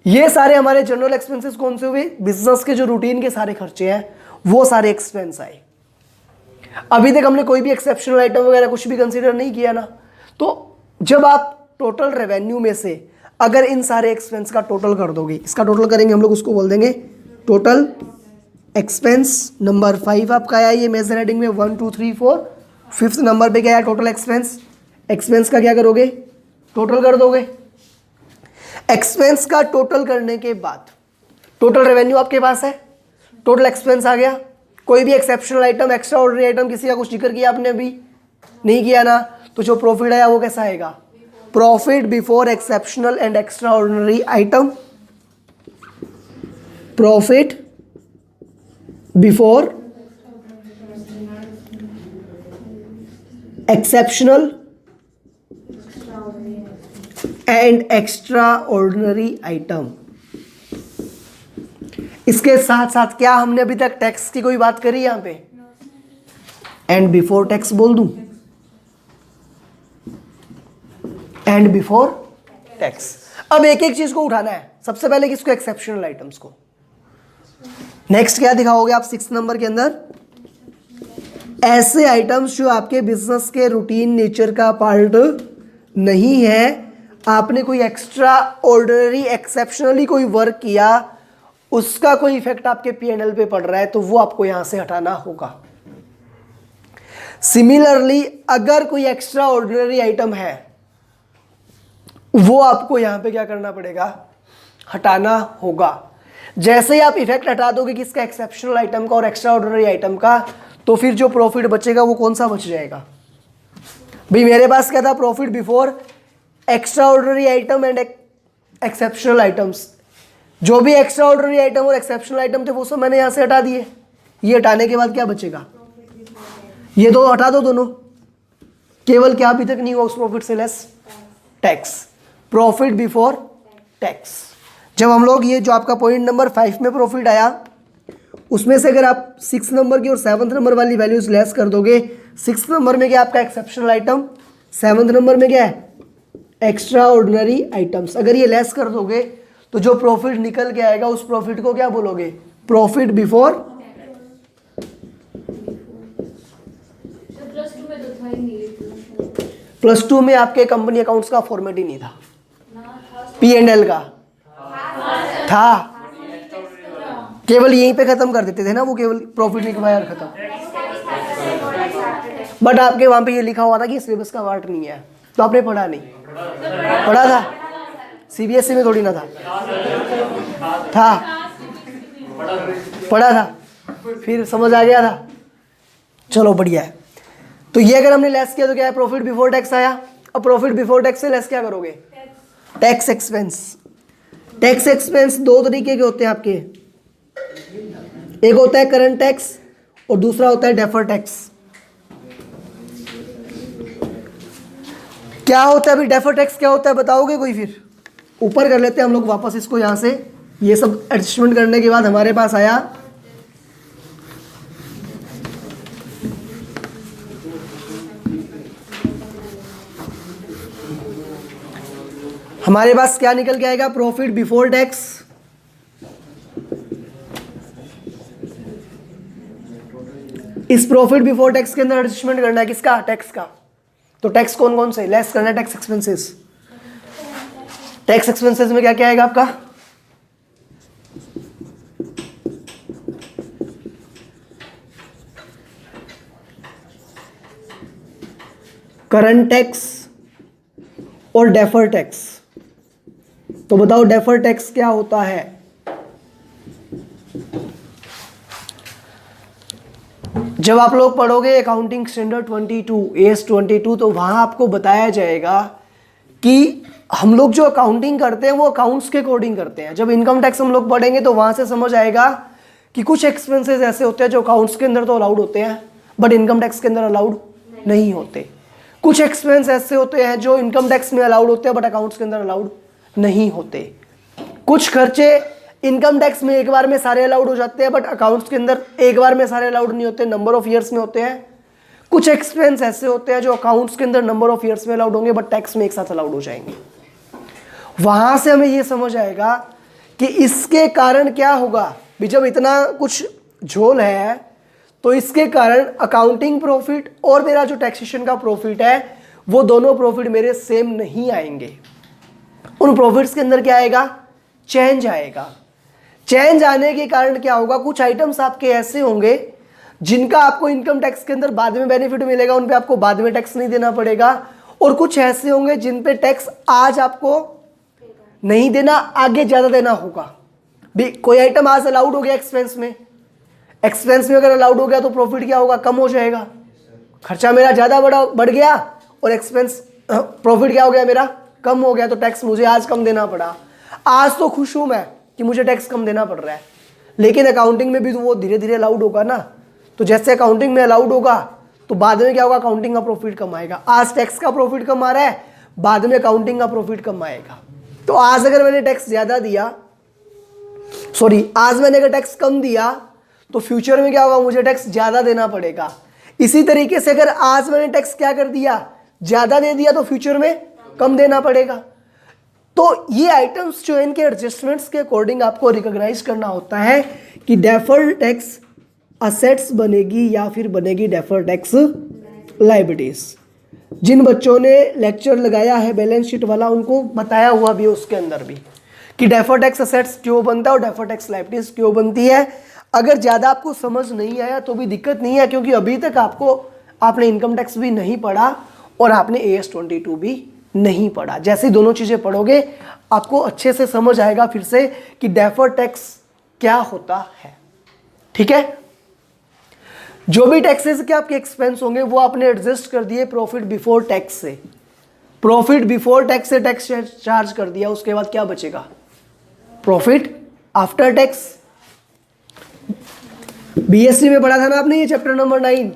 ये सारे हमारे जनरल एक्सपेंसेस कौन से हुए, बिजनेस के जो रूटीन के सारे खर्चे हैं वो सारे एक्सपेंस आए। अभी तक हमने कोई भी एक्सेप्शनल आइटम वगैरह कुछ भी कंसीडर नहीं किया ना। तो जब आप टोटल रेवेन्यू में से अगर इन सारे एक्सपेंस का टोटल कर दोगे, इसका टोटल करेंगे हम लोग, उसको बोल देंगे टोटल एक्सपेंस। नंबर 5 आपका आया ये मेजर हेडिंग में, 1 2 3 4, 5th नंबर पे क्या है, टोटल एक्सपेंस। एक्सपेंस का क्या करोगे, टोटल कर दोगे। एक्सपेंस का टोटल करने के बाद टोटल रेवेन्यू आपके पास है, टोटल एक्सपेंस आ गया। कोई भी exceptional item, extra ordinary item किसी का कुछ जिक्र किया आपने अभी नहीं किया ना, तो जो प्रॉफिट आया वो कैसा आएगा, profit before exceptional and extra ordinary item, profit before exceptional and extra ordinary item. इसके साथ साथ क्या हमने अभी तक टैक्स की कोई बात करी यहां पे, एंड बिफोर टैक्स बोल दूं, एंड बिफोर टैक्स। अब एक एक चीज को उठाना है, सबसे पहले किसको, एक्सेप्शनल आइटम्स को। नेक्स्ट क्या दिखाओगे आप 6 नंबर के अंदर, ऐसे आइटम्स जो आपके बिजनेस के रूटीन नेचर का पार्ट नहीं है, आपने कोई एक्स्ट्रा ऑर्डिनरी एक्सेप्शनली कोई वर्क किया, उसका कोई इफेक्ट आपके P&L पे पड़ रहा है, तो वो आपको यहां से हटाना होगा। सिमिलरली अगर कोई एक्स्ट्रा ऑर्डिनरी आइटम है वो आपको यहां पे क्या करना पड़ेगा, हटाना होगा। जैसे ही आप इफेक्ट हटा दोगे किसका, एक्सेप्शनल आइटम का और एक्स्ट्रा ऑर्डिनरी आइटम का, तो फिर जो प्रॉफिट बचेगा वो कौन सा बच जाएगा भाई, मेरे पास क्या था, profit before extra ordinary item and exceptional items. जो भी एक्स्ट्रा ऑर्डिनरी आइटम और एक्सेप्शनल आइटम थे वो सब मैंने यहां से हटा दिए। ये हटाने के बाद क्या बचेगा, ये दो हटा दो दोनों, केवल क्या अभी तक नहीं हुआ, उस प्रॉफिट से less tax, profit before tax. जब हम लोग ये जो आपका पॉइंट नंबर 5 में प्रॉफिट आया, उसमें से अगर आप 6 नंबर की और 7th नंबर वाली वैल्यूज लेस कर दोगे, 6th नंबर में क्या आपका एक्सेप्शनल आइटम, 7th नंबर में क्या है, एक्स्ट्रा ऑर्डिनरी आइटम्स। अगर ये लेस कर दोगे तो जो प्रॉफिट निकल के आएगा उस प्रॉफिट को क्या बोलोगे, प्रॉफिट बिफोर। प्लस 2 में आपके कंपनी अकाउंट्स का फॉर्मेट ही नहीं था, P&L का था, केवल यहीं पे खत्म कर देते थे ना, वो केवल प्रॉफिट निकलवाया और खत्म। बट आपके वहां पे ये लिखा हुआ था कि सिलेबस का पार्ट नहीं है, तो आपने पढ़ा नहीं, पढ़ा था CBSE में थोड़ी ना था पढ़ा था, फिर समझ आ गया था। चलो बढ़िया है। तो ये अगर हमने लेस किया तो क्या है, प्रॉफिट बिफोर टैक्स आया। अब प्रॉफिट बिफोर टैक्स से लेस क्या करोगे, टैक्स एक्सपेंस। टैक्स एक्सपेंस दो तरीके के होते हैं आपके, एक होता है करंट टैक्स और दूसरा होता है डेफर टैक्स। क्या होता है अभी डेफर टैक्स क्या होता है बताओगे कोई, फिर ऊपर कर लेते हैं हम लोग वापस इसको, यहां से ये सब एडजस्टमेंट करने के बाद हमारे पास आया हमारे पास क्या निकल के आएगा, प्रॉफिट बिफोर टैक्स। इस प्रॉफिट बिफोर टैक्स के अंदर एडजस्टमेंट करना है किसका, टैक्स का। तो टैक्स कौन कौन से लेस करना है, टैक्स एक्सपेंसेस। टैक्स एक्सपेंसेस में क्या क्या आएगा आपका, करंट टैक्स और डेफर टैक्स। तो बताओ डेफर टैक्स क्या होता है। जब आप लोग पढ़ोगे अकाउंटिंग स्टैंडर्ड 22 AS 22 तो वहां आपको बताया जाएगा कि हम लोग जो अकाउंटिंग करते हैं वो अकाउंट्स के अकॉर्डिंग करते हैं। जब इनकम टैक्स हम लोग पढ़ेंगे तो वहां से समझ आएगा कि कुछ एक्सपेंसेस ऐसे होते हैं जो अकाउंट्स के अंदर तो अलाउड होते हैं बट इनकम टैक्स के अंदर अलाउड नहीं होते। कुछ एक्सपेंस ऐसे होते हैं जो इनकम टैक्स में अलाउड होते हैं बट अकाउंट्स के अंदर अलाउड नहीं होते। कुछ खर्चे इनकम टैक्स में एक बार में सारे अलाउड हो जाते हैं बट अकाउंट्स के अंदर एक बार में सारे अलाउड नहीं होते, नंबर ऑफ ईयर्स में होते हैं। कुछ एक्सपेंस ऐसे होते हैं जो अकाउंट्स के अंदर नंबर ऑफ ईयर्स में अलाउड होंगे बट टैक्स में एक साथ अलाउड हो जाएंगे। वहां से हमें ये समझ आएगा कि इसके कारण क्या होगा भी, जब इतना कुछ झोल है तो इसके कारण अकाउंटिंग प्रॉफिट और मेरा जो टैक्सेशन का प्रॉफिट है वो दोनों प्रॉफिट मेरे सेम नहीं आएंगे। उन प्रॉफिट्स के अंदर क्या आएगा, चेंज आएगा। चेंज आने के कारण क्या होगा, कुछ आइटम्स आपके ऐसे होंगे जिनका आपको इनकम टैक्स के अंदर बाद में बेनिफिट मिलेगा, उन पे आपको बाद में टैक्स नहीं देना पड़ेगा। और कुछ ऐसे होंगे जिन पे टैक्स आज आपको नहीं देना, आगे ज्यादा देना होगा। भी कोई आइटम आज अलाउड हो गया एक्सपेंस में, एक्सपेंस में अगर अलाउड हो गया तो प्रॉफिट क्या होगा, कम हो जाएगा। खर्चा मेरा ज्यादा बढ़ गया और एक्सपेंस प्रॉफिट क्या हो गया, मेरा कम हो गया, तो टैक्स मुझे आज कम देना पड़ा। आज तो खुश हूं मैं कि मुझे टैक्स कम देना पड़ रहा है, लेकिन अकाउंटिंग में भी तो वो धीरे धीरे अलाउड होगा ना। तो जैसे अकाउंटिंग में अलाउड होगा तो बाद में क्या होगा, अकाउंटिंग का प्रॉफिट कम आएगा। आज टैक्स का प्रॉफिट कम आ रहा है, बाद में अकाउंटिंग का प्रॉफिट कम आएगा। तो आज अगर मैंने टैक्स ज्यादा दिया, आज मैंने अगर टैक्स कम दिया तो फ्यूचर में क्या होगा, मुझे टैक्स ज्यादा देना पड़ेगा। इसी तरीके से अगर आज मैंने टैक्स क्या कर दिया, ज्यादा दे दिया, तो फ्यूचर में कम देना पड़ेगा। तो ये आइटम्स जो इनके एडजस्टमेंट्स के अकॉर्डिंग आपको रिकॉग्नाइज करना होता है कि डेफर्ड टैक्स असेट्स बनेगी या फिर बनेगी डेफर्ड टैक्स लायबिलिटीज। जिन बच्चों ने लेक्चर लगाया है बैलेंस शीट वाला, उनको बताया हुआ भी उसके अंदर भी कि डेफर्ड टैक्स असेट्स क्यों बनता है और डेफर्ड टैक्स लायबिलिटीज क्यों बनती है। अगर ज़्यादा आपको समझ नहीं आया तो भी दिक्कत नहीं है, क्योंकि अभी तक आपने इनकम टैक्स भी नहीं पढ़ा और आपने AS 22 भी नहीं पढ़ा। जैसे दोनों चीज़ें पढ़ोगे आपको अच्छे से समझ आएगा फिर से कि डेफर्ड टैक्स क्या होता है। ठीक है, जो भी टैक्सेस के आपके एक्सपेंस होंगे वो आपने एडजस्ट कर दिए प्रॉफिट बिफोर टैक्स से। प्रॉफिट बिफोर टैक्स से टैक्स चार्ज कर दिया, उसके बाद क्या बचेगा, प्रॉफिट आफ्टर टैक्स। BSc में पढ़ा था ना आपने ये chapter number 9,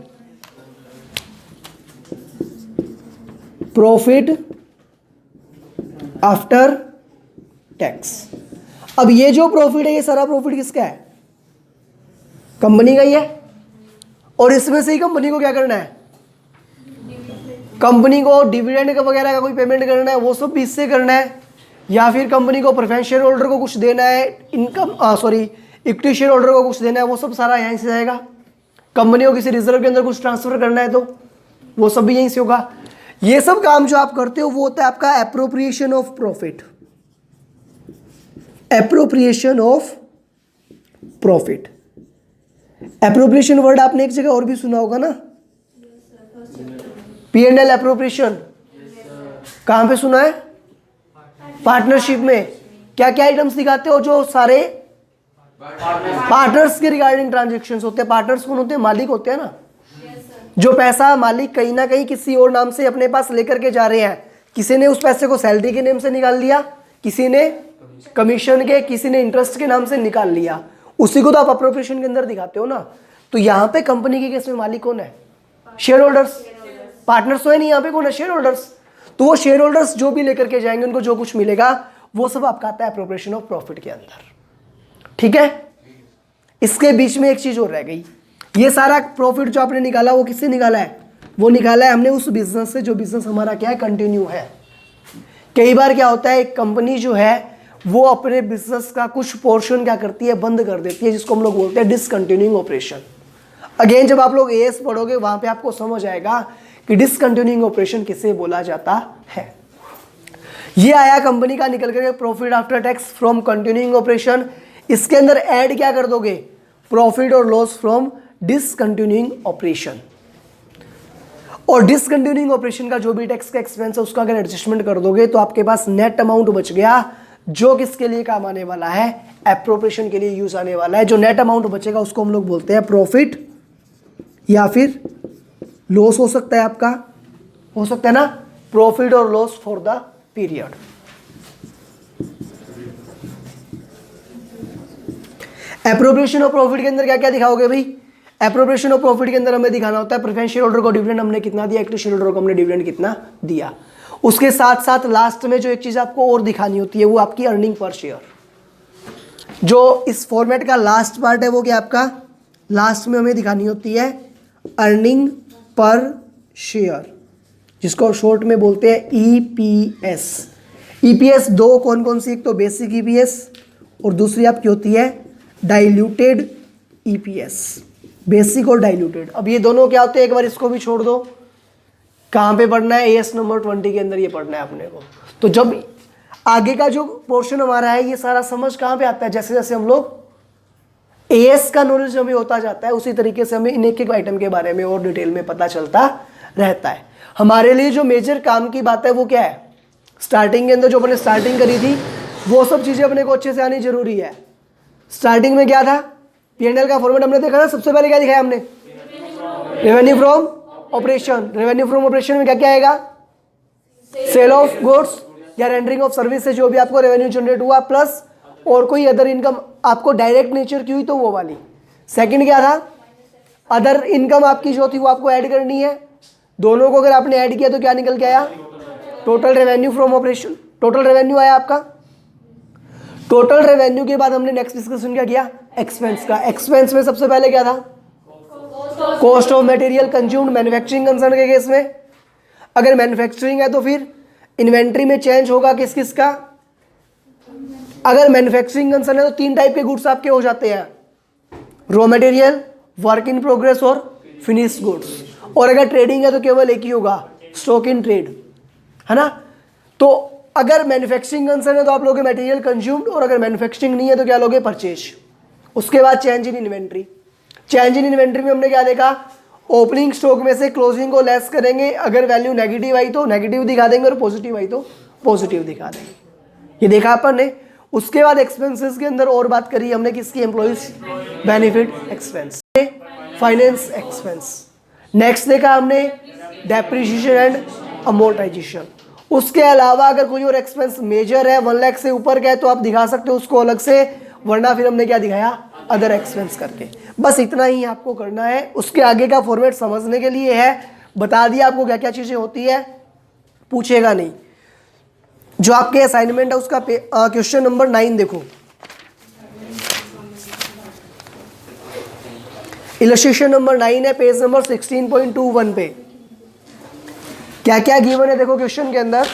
profit after tax. अब ये जो प्रॉफिट है, ये सारा प्रॉफिट किसका है, कंपनी का ही है। और इसमें से ही कंपनी को क्या करना है, कंपनी को डिविडेंड का वगैरह का कोई पेमेंट करना है, वो सब भी इससे करना है। या फिर कंपनी को प्रेफरेंस शेयर होल्डर को कुछ देना है, इक्विटी शेयर होल्डर को कुछ देना है, वो सब सारा यहीं से जाएगा। कंपनी को किसी रिजर्व के अंदर कुछ ट्रांसफर करना है तो वो सब भी यहीं से होगा। ये सब काम जो आप करते हो वो होता है आपका appropriation of profit. Appropriation of profit, appropriation word आपने एक जगह और भी सुना होगा ना, P&L एप्रोप्रिएशन। कहां पे सुना है, पार्टनरशिप में। क्या क्या आइटम्स दिखाते हो, जो सारे पार्टनर्स के रिगार्डिंग ट्रांजेक्शन्स होते हैं। पार्टनर्स कौन होते हैं, मालिक होते हैं ना। जो पैसा मालिक कहीं ना कहीं किसी और नाम से अपने पास लेकर के जा रहे हैं, किसी ने उस पैसे को सैलरी के नेम से निकाल लिया, किसी ने कमीशन के, किसी ने इंटरेस्ट के नाम से निकाल लिया, उसी को तो आप अप्रोप्रिएशन के अंदर दिखाते हो ना। तो यहाँ पे कंपनी के केस में मालिक कौन है, शेयर होल्डर्स। पार्टनर्स तो है नहीं, यहाँ पे कौन है, शेयर होल्डर्स। तो वो शेयर होल्डर्स जो भी लेकर के जाएंगे, उनको जो कुछ मिलेगा वो सब आपका आता है एप्रोप्रिएशन ऑफ प्रॉफिट के अंदर। ठीक है। इसके बीच में एक चीज और रह गई, ये सारा प्रॉफिट जो आपने निकाला वो किससे निकाला है? वो निकाला है हमने उस बिजनेस से जो बिजनेस हमारा क्या है, कंटिन्यू है। कई बार क्या होता है, एक कंपनी जो है वो अपने बिजनेस का कुछ पोर्शन क्या करती है, बंद कर देती है, जिसको हम लोग बोलते हैं डिसकंटिन्यूइंग ऑपरेशन। अगेन जब आप लोग एएस पढ़ोगे वहां पे आपको समझ आएगा कि डिसकंटिन्यूइंग ऑपरेशन किसे बोला जाता है। ये आया कंपनी का निकल करके profit after tax from continuing operation. इसके अंदर ऐड क्या कर दोगे, प्रॉफिट और लॉस फ्रॉम डिसकंटिन्यूइंग ऑपरेशन। और डिसकंटिन्यूइंग ऑपरेशन का जो भी टैक्स का एक्सपेंस है उसका अगर एडजस्टमेंट कर दोगे तो आपके पास नेट अमाउंट बच गया, जो किसके लिए काम आने वाला है, एप्रोप्रिएशन के लिए यूज आने वाला है। जो नेट अमाउंट बचेगा उसको हम लोग बोलते हैं प्रॉफिट या फिर लॉस हो सकता है, आपका हो सकता है ना, प्रॉफिट और loss for the period. Appropriation of profit के अंदर क्या क्या दिखाओगे भाई? एप्रोप्रिएशन ऑफ प्रॉफिट के अंदर हमें दिखाना होता है प्रेफरेंस शेयर होल्डर को डिविडेंड हमने कितना दिया, इक्विटी शेयर होल्डर को हमने डिविडेंड कितना दिया। उसके साथ साथ लास्ट में जो एक चीज आपको और दिखानी होती है वो आपकी अर्निंग पर शेयर। जो इस फॉर्मेट का लास्ट पार्ट है वो क्या आपका, लास्ट में हमें दिखानी होती है अर्निंग पर शेयर, जिसको शॉर्ट में बोलते हैं ईपीएस। ईपीएस दो कौन कौन सी, एक तो बेसिक ईपीएस और दूसरी आपकी होती है डाइल्यूटेड ईपीएस। बेसिक और डाइल्यूटेड, अब ये दोनों क्या होते हैं, एक बार इसको भी छोड़ दो। कहाँ पे पढ़ना है, एएस नंबर 20 के अंदर ये पढ़ना है अपने को। तो जब आगे का जो पोर्शन हमारा है ये सारा समझ कहाँ पे आता है, जैसे जैसे हम लोग एएस का नॉलेज हमें होता जाता है उसी तरीके से हमें इन एक एक आइटम के बारे में और डिटेल में पता चलता रहता है। हमारे लिए जो मेजर काम की बात है वो क्या है, स्टार्टिंग के अंदर जो अपने स्टार्टिंग करी थी वो सब चीज़ें अपने को अच्छे से आनी जरूरी है। स्टार्टिंग में क्या था, पीएनएल का फॉर्मेट हमने देखा ना, सबसे पहले क्या दिखाया हमने, revenue from operation. Revenue from operation में क्या क्या आएगा, सेल ऑफ गुड्स या रेंडरिंग ऑफ सर्विस से जो भी आपको रेवेन्यू जनरेट हुआ, प्लस और कोई अदर इनकम आपको डायरेक्ट नेचर की हुई तो वो वाली। सेकंड क्या था, अदर इनकम आपकी जो थी वो आपको ऐड करनी है। दोनों को अगर आपने ऐड किया तो क्या निकल के आया, total revenue from operation. Total revenue आया आपका। टोटल रेवेन्यू के बाद हमने नेक्स्ट डिस्कशन क्या किया, एक्सपेंस का। एक्सपेंस में सबसे पहले क्या था, cost of material consumed manufacturing concern के केस में। अगर मैन्युफैक्चरिंग है तो फिर इन्वेंट्री में चेंज होगा किस किस का। अगर मैन्युफैक्चरिंग कंसर्न है तो तीन टाइप के गुड्स आपके हो जाते हैं, raw material, work in progress और फिनिश गुड्स। और अगर ट्रेडिंग है तो केवल एक ही होगा, स्टॉक इन ट्रेड, है ना। तो अगर मैन्युफैक्चरिंग कंसर्न है तो आप लोगे मटेरियल कंज्यूम्ड, और अगर मैन्युफैक्चरिंग नहीं है तो क्या लोगे, परचेज। उसके बाद change in inventory. Change in inventory में हमने क्या देखा, ओपनिंग स्टॉक में से क्लोजिंग को लेस करेंगे, अगर वैल्यू नेगेटिव आई तो नेगेटिव दिखा देंगे और पॉजिटिव आई तो पॉजिटिव दिखा देंगे। ये देखा अपन ने। उसके बाद एक्सपेंसेस के अंदर और बात करी हमने किसकी, employees benefit expense, finance expense. Next देखा हमने डेप्रिसिएशन एंड अमोर्टाइजेशन। उसके अलावा अगर कोई और एक्सपेंस मेजर है 1 लाख से ऊपर का है तो आप दिखा सकते हो उसको अलग से, वरना फिर हमने क्या दिखाया, अदर एक्सपेंस करके। बस इतना ही आपको करना है। उसके आगे का फॉर्मेट समझने के लिए है, बता दिया आपको क्या क्या चीज़ें होती है, पूछेगा नहीं। जो आपके असाइनमेंट है उसका क्वेश्चन नंबर 9 देखो, इलस्ट्रेशन नंबर 9 है, पेज नंबर 16.21 पे। क्या क्या गिवन है देखो क्वेश्चन के अंदर।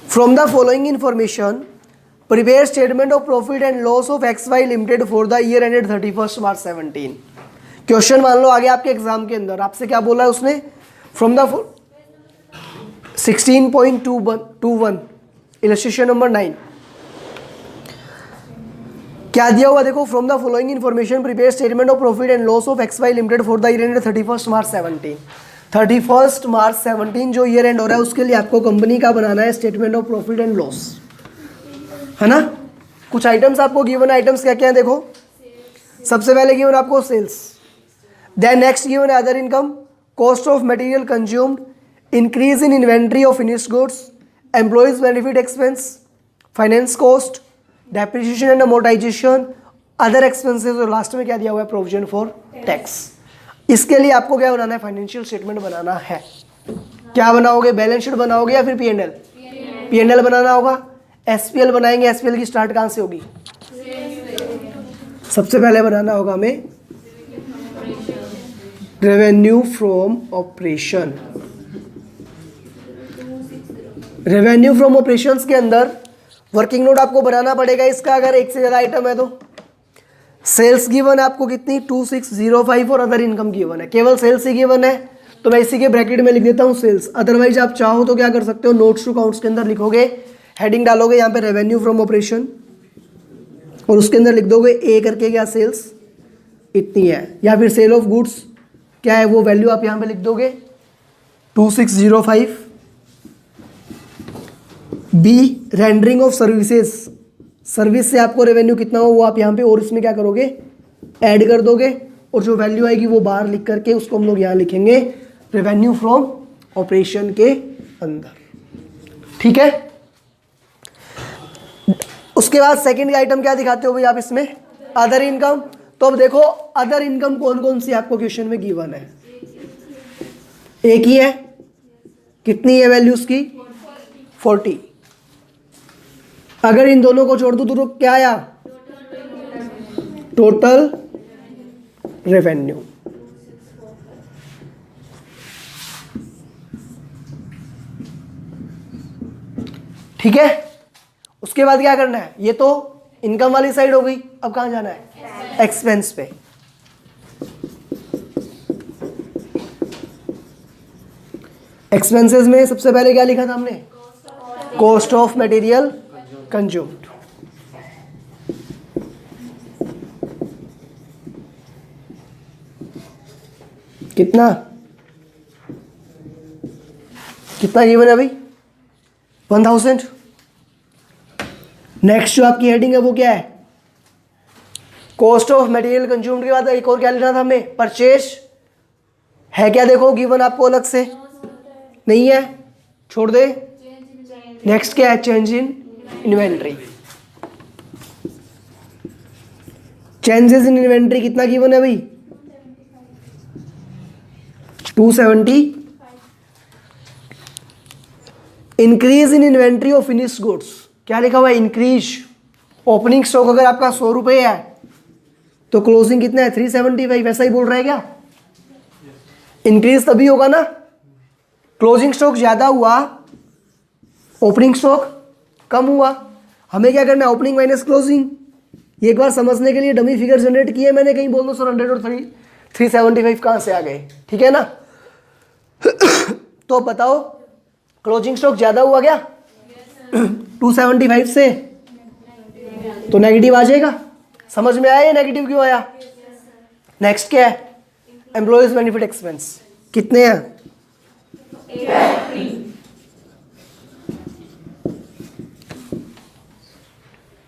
From the following information prepare statement of profit and loss of X Y limited for the year ended 31 March 17। Question मान लो आगे आपके एग्जाम के अंदर आपसे क्या बोला है उसने, फ्रॉम द 16.21 इलस्ट्रेशन नंबर 9 क्या दिया हुआ देखो, from the following information prepare statement of profit and loss of X Y limited for the year ended 31 March 17। 31 March 17 जो ईयर एंड हो रहा है उसके लिए आपको कंपनी का बनाना है statement of profit and loss, है ना। कुछ आइटम्स आपको गिवन, आइटम्स क्या क्या है देखो। सबसे पहले गिवन आपको sales, then next given other income, cost of material consumed, increase in inventory of finished goods, employees benefit expense, finance cost, depreciation and amortisation, other expenses, और लास्ट में क्या दिया हुआ है, प्रोविजन फॉर टैक्स। इसके लिए आपको क्या बनाना है, फाइनेंशियल स्टेटमेंट बनाना है। क्या बनाओगे, बैलेंस शीट बनाओगे या फिर पीएनएल? पीएनएल बनाना होगा। एसपीएल बनाएंगे, एसपीएल की स्टार्ट कहाँ से होगी, सबसे पहले बनाना होगा हमें revenue from operation. Revenue from operations के अंदर वर्किंग नोट आपको बनाना पड़ेगा इसका, अगर एक से ज़्यादा आइटम है तो। सेल्स गिवन है आपको कितनी 2605 और अदर इनकम गिवन है, केवल सेल्स ही गिवन है तो मैं इसी के ब्रैकेट में लिख देता हूँ सेल्स। अदरवाइज आप चाहो तो क्या कर सकते हो, नोट्स टू अकाउंट्स के अंदर लिखोगे, हेडिंग डालोगे यहाँ पे रेवेन्यू फ्रॉम ऑपरेशन और उसके अंदर लिख दोगे ए करके क्या सेल्स इतनी है, या फिर सेल ऑफ गुड्स क्या है वो वैल्यू आप यहाँ पे लिख दोगे 2605। B rendering of services, service से आपको रेवेन्यू कितना हो वो आप यहाँ पे और इसमें क्या करोगे ऐड कर दोगे और जो वैल्यू आएगी वो बाहर लिख करके उसको हम लोग यहाँ लिखेंगे रेवेन्यू फ्रॉम ऑपरेशन के अंदर। ठीक है, उसके बाद सेकंड आइटम क्या दिखाते हो भाई आप इसमें, अदर इनकम। तो अब देखो अदर इनकम कौन कौन सी आपको क्वेश्चन में गिवन है, एक ही है, कितनी है वैल्यू उसकी 40। अगर इन दोनों को जोड़ दूं तो क्या आया टोटल रेवेन्यू। ठीक है, उसके बाद क्या करना है, ये तो इनकम वाली साइड हो गई, अब कहां जाना है एक्सपेंस पे। एक्सपेंसेस में सबसे पहले क्या लिखा था हमने, कॉस्ट ऑफ मटेरियल कंज्यूम्ड। कितना कितना गिवन है भाई 1000। नेक्स्ट जो आपकी हेडिंग है वो क्या है, कॉस्ट ऑफ मटेरियल कंज्यूम्ड के बाद एक और क्या लेना था हमें, परचेज है क्या, देखो गिवन आपको अलग से नहीं है, छोड़ दे। नेक्स्ट क्या है, change in inventory. Changes in inventory कितना गिवन है भाई 270। Increase in inventory of finished goods, क्या लिखा हुआ है इंक्रीज। ओपनिंग स्टॉक अगर आपका 100 रुपये है तो क्लोजिंग कितना है 375, ऐसा ही बोल रहा है क्या। इंक्रीज तभी होगा ना, क्लोजिंग स्टॉक ज्यादा हुआ ओपनिंग स्टॉक कम हुआ। हमें क्या करना है ओपनिंग माइनस क्लोजिंग। ये एक बार समझने के लिए डमी फिगर जनरेट किए मैंने, कहीं बोल दो सर 100 और 375 कहाँ से आ गए, ठीक है ना। तो बताओ क्लोजिंग स्टॉक ज्यादा हुआ क्या 275 से, तो नेगेटिव आ जाएगा। समझ में आया ये नेगेटिव क्यों आया। नेक्स्ट क्या है, एम्प्लॉयज बेनिफिट एक्सपेंस कितने हैं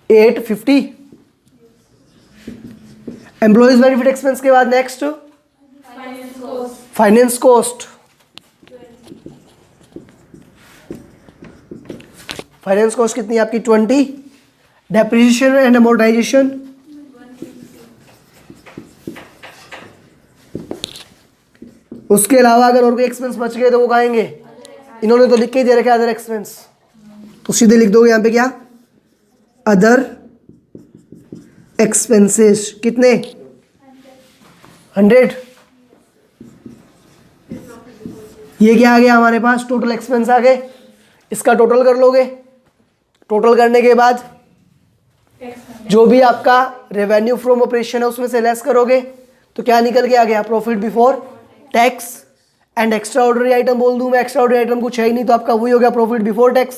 850। एम्प्लॉयज बेनिफिट एक्सपेंस के बाद next finance cost. Finance cost कितनी है आपकी 20। डेप्रिसिएशन एंड अमोर्टाइजेशन उसके अलावा अगर और कोई एक्सपेंस बच गए तो वो खाएंगे, इन्होंने तो लिख के ही दे रखा है अदर एक्सपेंस, तो सीधे लिख दोगे यहाँ पे क्या अदर एक्सपेंसेस कितने 100। ये क्या आ गया हमारे पास टोटल एक्सपेंस आ गए, इसका टोटल कर लोगे। टोटल करने के बाद जो भी आपका रेवेन्यू फ्रॉम ऑपरेशन है उसमें से लेस करोगे तो क्या निकल के आ गया profit before tax and extra ordinary item बोल दूं मैं, एक्स्ट्रा ऑर्डिनरी आइटम कुछ है ही नहीं तो आपका वही हो गया प्रॉफिट बिफोर टैक्स।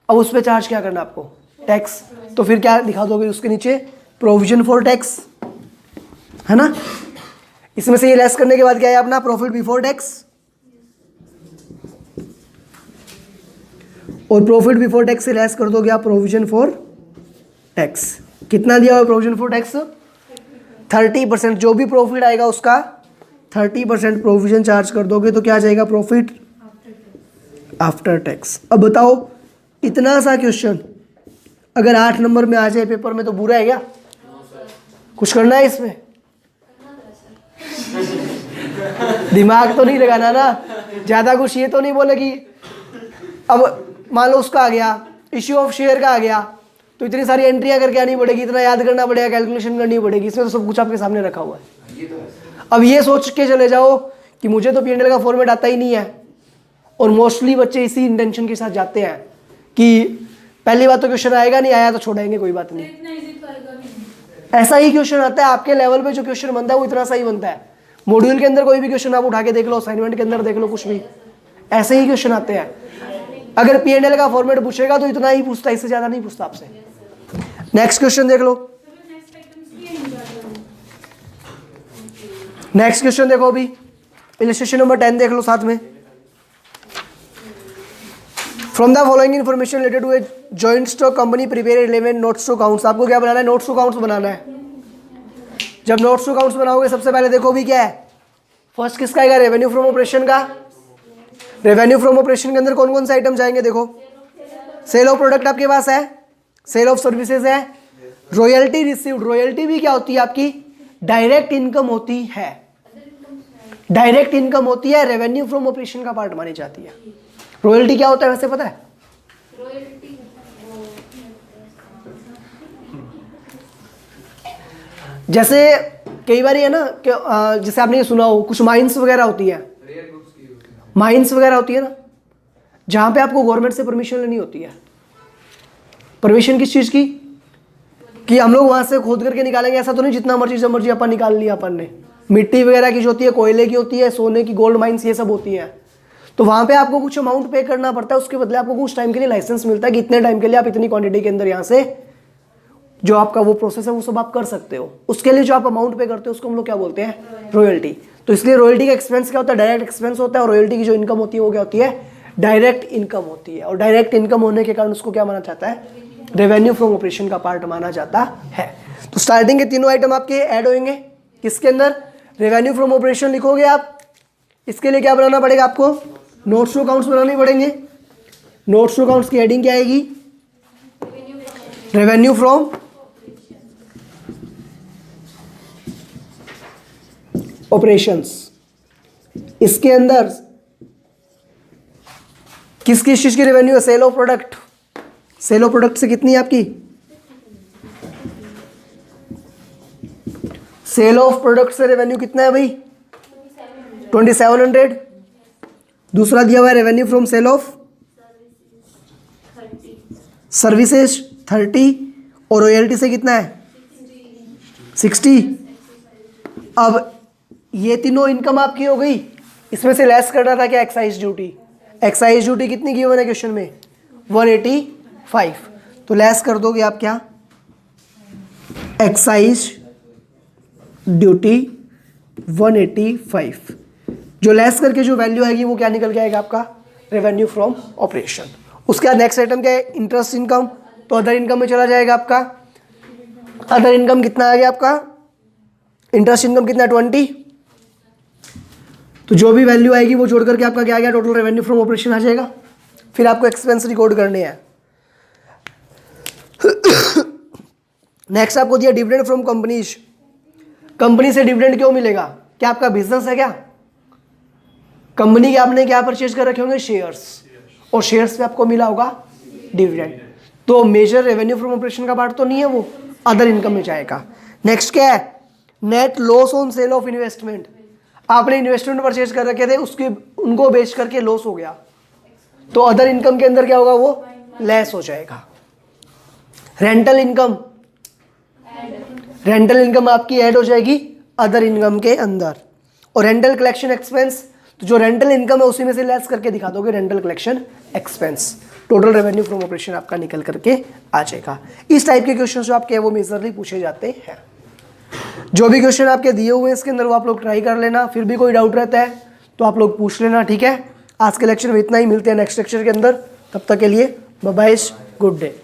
अब उस पर चार्ज क्या करना आपको टैक्स, तो फिर क्या दिखा दोगे उसके नीचे प्रोविजन फॉर टैक्स, है ना। इसमें से ये लेस करने के बाद क्या है अपना प्रॉफिट बिफोर टैक्स, और प्रॉफिट बिफोर टैक्स से लेस कर दोगे आप प्रोविजन फॉर टैक्स। कितना दिया हुआ प्रोविजन फॉर टैक्स 30%। जो भी प्रॉफिट आएगा उसका 30% प्रोविजन चार्ज कर दोगे तो क्या आ जाएगा प्रॉफिट आफ्टर टैक्स। अब बताओ इतना सा क्वेश्चन अगर 8 नंबर में आ जाए पेपर में तो बुरा है क्या, कुछ करना है इसमें दिमाग तो नहीं लगाना ना, ज़्यादा कुछ ये तो नहीं बोले कि अब मान लो उसका आ गया इश्यू ऑफ शेयर का आ गया तो इतनी सारी एंट्रियां करके आनी पड़ेगी, इतना याद करना पड़ेगा, कैलकुलेशन करनी पड़ेगी। इसमें तो सब कुछ आपके सामने रखा हुआ है। अब ये सोच के चले जाओ कि मुझे तो P&L का फॉर्मेट आता ही नहीं है, और मोस्टली बच्चे इसी इंटेंशन के साथ जाते हैं कि पहली बात तो क्वेश्चन आएगा नहीं, आया तो छोड़ेंगे, कोई बात नहीं। इतना इजी तो आएगा भी नहीं। ऐसा ही क्वेश्चन आता है आपके लेवल पे, जो क्वेश्चन बनता है वो इतना सही बनता है। मॉड्यूल के अंदर कोई भी क्वेश्चन आप उठा के देख लो, असाइनमेंट के अंदर देख लो, कुछ भी ऐसे ही क्वेश्चन आते हैं। अगर P&L का फॉर्मेट पूछेगा तो इतना ही पूछता है, इससे ज्यादा नहीं पूछता आपसे। नेक्स्ट क्वेश्चन देख लो। नेक्स्ट आइटम्स भी है इनका। नेक्स्ट क्वेश्चन देखो, अभी इलस्ट्रेशन नंबर 10 देख लो साथ में। From the following information related to a joint stock company prepare 11 notes to accounts. आपको क्या बनाना है? नोट्स टू काउंट्स बनाना है। जब नोट्स टू काउंट्स बनाओगे सबसे पहले देखो भी क्या है, फर्स्ट किसका आएगा? रेवेन्यू फ्रॉम ऑपरेशन का। रेवेन्यू फ्रॉम ऑपरेशन के अंदर कौन कौन से आइटम जाएंगे? देखो, सेल ऑफ प्रोडक्ट आपके पास है, सेल ऑफ सर्विसेज है, रॉयल्टी रिसीव्ड। रॉयल्टी भी क्या होती है? आपकी डायरेक्ट इनकम होती है, डायरेक्ट इनकम होती है, रेवेन्यू फ्रॉम ऑपरेशन का पार्ट मानी जाती है। रॉयल्टी क्या होता है वैसे पता है? रॉयल्टी जैसे कई बार है ना कि जैसे आपने ये सुना हो, कुछ माइंस वगैरह होती है, माइंस वगैरह होती है ना, जहां पे आपको गवर्नमेंट से परमिशन लेनी होती है। परमिशन किस चीज की? कि हम लोग वहां से खोद करके निकालेंगे, ऐसा तो नहीं जितना मर्जी जब मर्जी अपन निकाल लिया अपन ने। मिट्टी वगैरह की जो होती है, कोयले की होती है, सोने की, गोल्ड माइंस, ये सब होती है। तो वहां पे आपको कुछ अमाउंट पे करना पड़ता है, उसके बदले आपको कुछ टाइम के लिए लाइसेंस मिलता है कि इतने टाइम के लिए आप इतनी क्वांटिटी के अंदर यहाँ से जो आपका वो प्रोसेस है वो सब आप कर सकते हो। उसके लिए जो आप अमाउंट पे करते हो उसको हम लोग क्या बोलते हैं? रॉयल्टी। तो इसलिए रॉयल्टी का एक्सपेंस क्या होता है? डायरेक्ट एक्सपेंस होता है। और रॉयल्टी की जो इनकम होती है वो क्या होती है? डायरेक्ट इनकम होती है। और डायरेक्ट इनकम होने के कारण उसको क्या माना जाता है? रेवेन्यू फ्रॉम ऑपरेशन का पार्ट माना जाता है। तो स्टार्टिंग के तीनों आइटम आपके ऐड होंगे किसके अंदर? रेवेन्यू फ्रॉम ऑपरेशन लिखोगे आप, इसके लिए क्या बनाना पड़ेगा आपको? नोट्स टू अकाउंट्स बनाने पड़ेंगे। नोट्स टू अकाउंट्स की हेडिंग क्या आएगी? Revenue from operations. इसके अंदर किस किस चीज की रेवेन्यू है? Sale of product. Sale of product से कितनी है आपकी? सेल ऑफ प्रोडक्ट से रेवेन्यू कितना है भाई? 2700। दूसरा दिया हुआ है revenue from sale of services 30, और रॉयल्टी से कितना है? 60। अब ये तीनों इनकम आपकी हो गई। इसमें से लेस करना था क्या? Excise duty. एक्साइज ड्यूटी कितनी गिवन है क्वेश्चन में? 185। तो लेस कर दोगे आप क्या? Excise duty 185। जो लेस करके जो वैल्यू आएगी वो क्या निकल के आएगा आपका? Revenue from operation. उसके बाद नेक्स्ट आइटम क्या है? Interest income. तो अदर इनकम में चला जाएगा आपका। अदर इनकम कितना आ गया आपका? इंटरेस्ट इनकम कितना? 20। तो जो भी वैल्यू आएगी वो जोड़ करके आपका क्या आ गया? टोटल रेवेन्यू फ्रॉम ऑपरेशन आ जाएगा। फिर आपको एक्सपेंस रिकॉर्ड करने हैं। नेक्स्ट आपको दिया डिविडेंड फ्रॉम कंपनीज। कंपनी से डिविडेंड क्यों मिलेगा? क्या आपका बिजनेस है क्या? कंपनी के आपने क्या परचेज कर रखे होंगे? शेयर्स। और शेयर्स पे आपको मिला होगा डिविडेंड। तो मेजर रेवेन्यू फ्रॉम ऑपरेशन का पार्ट तो नहीं है, वो अदर इनकम में जाएगा। नेक्स्ट क्या है? Net loss on sale of investment. आपने इन्वेस्टमेंट परचेज कर रखे थे, उसके उनको बेच करके लॉस हो गया, तो अदर इनकम के अंदर क्या होगा? वो लेस हो जाएगा। रेंटल इनकम, रेंटल इनकम आपकी ऐड हो जाएगी अदर इनकम के अंदर। और रेंटल कलेक्शन एक्सपेंस, तो जो रेंटल इनकम है उसी में से लेस करके दिखा दोगे rental collection expense. Total revenue from operation आपका निकल करके आ जाएगा। इस टाइप के क्वेश्चन जो आपके वो मेजरली पूछे जाते हैं। जो भी क्वेश्चन आपके दिए हुए हैं इसके अंदर वो आप लोग ट्राई कर लेना। फिर भी कोई डाउट रहता है तो आप लोग पूछ लेना, ठीक है। आज के लेक्चर में इतना ही, मिलते हैं नेक्स्ट लेक्चर के अंदर। तब तक के लिए बाय बाय, गुड डे।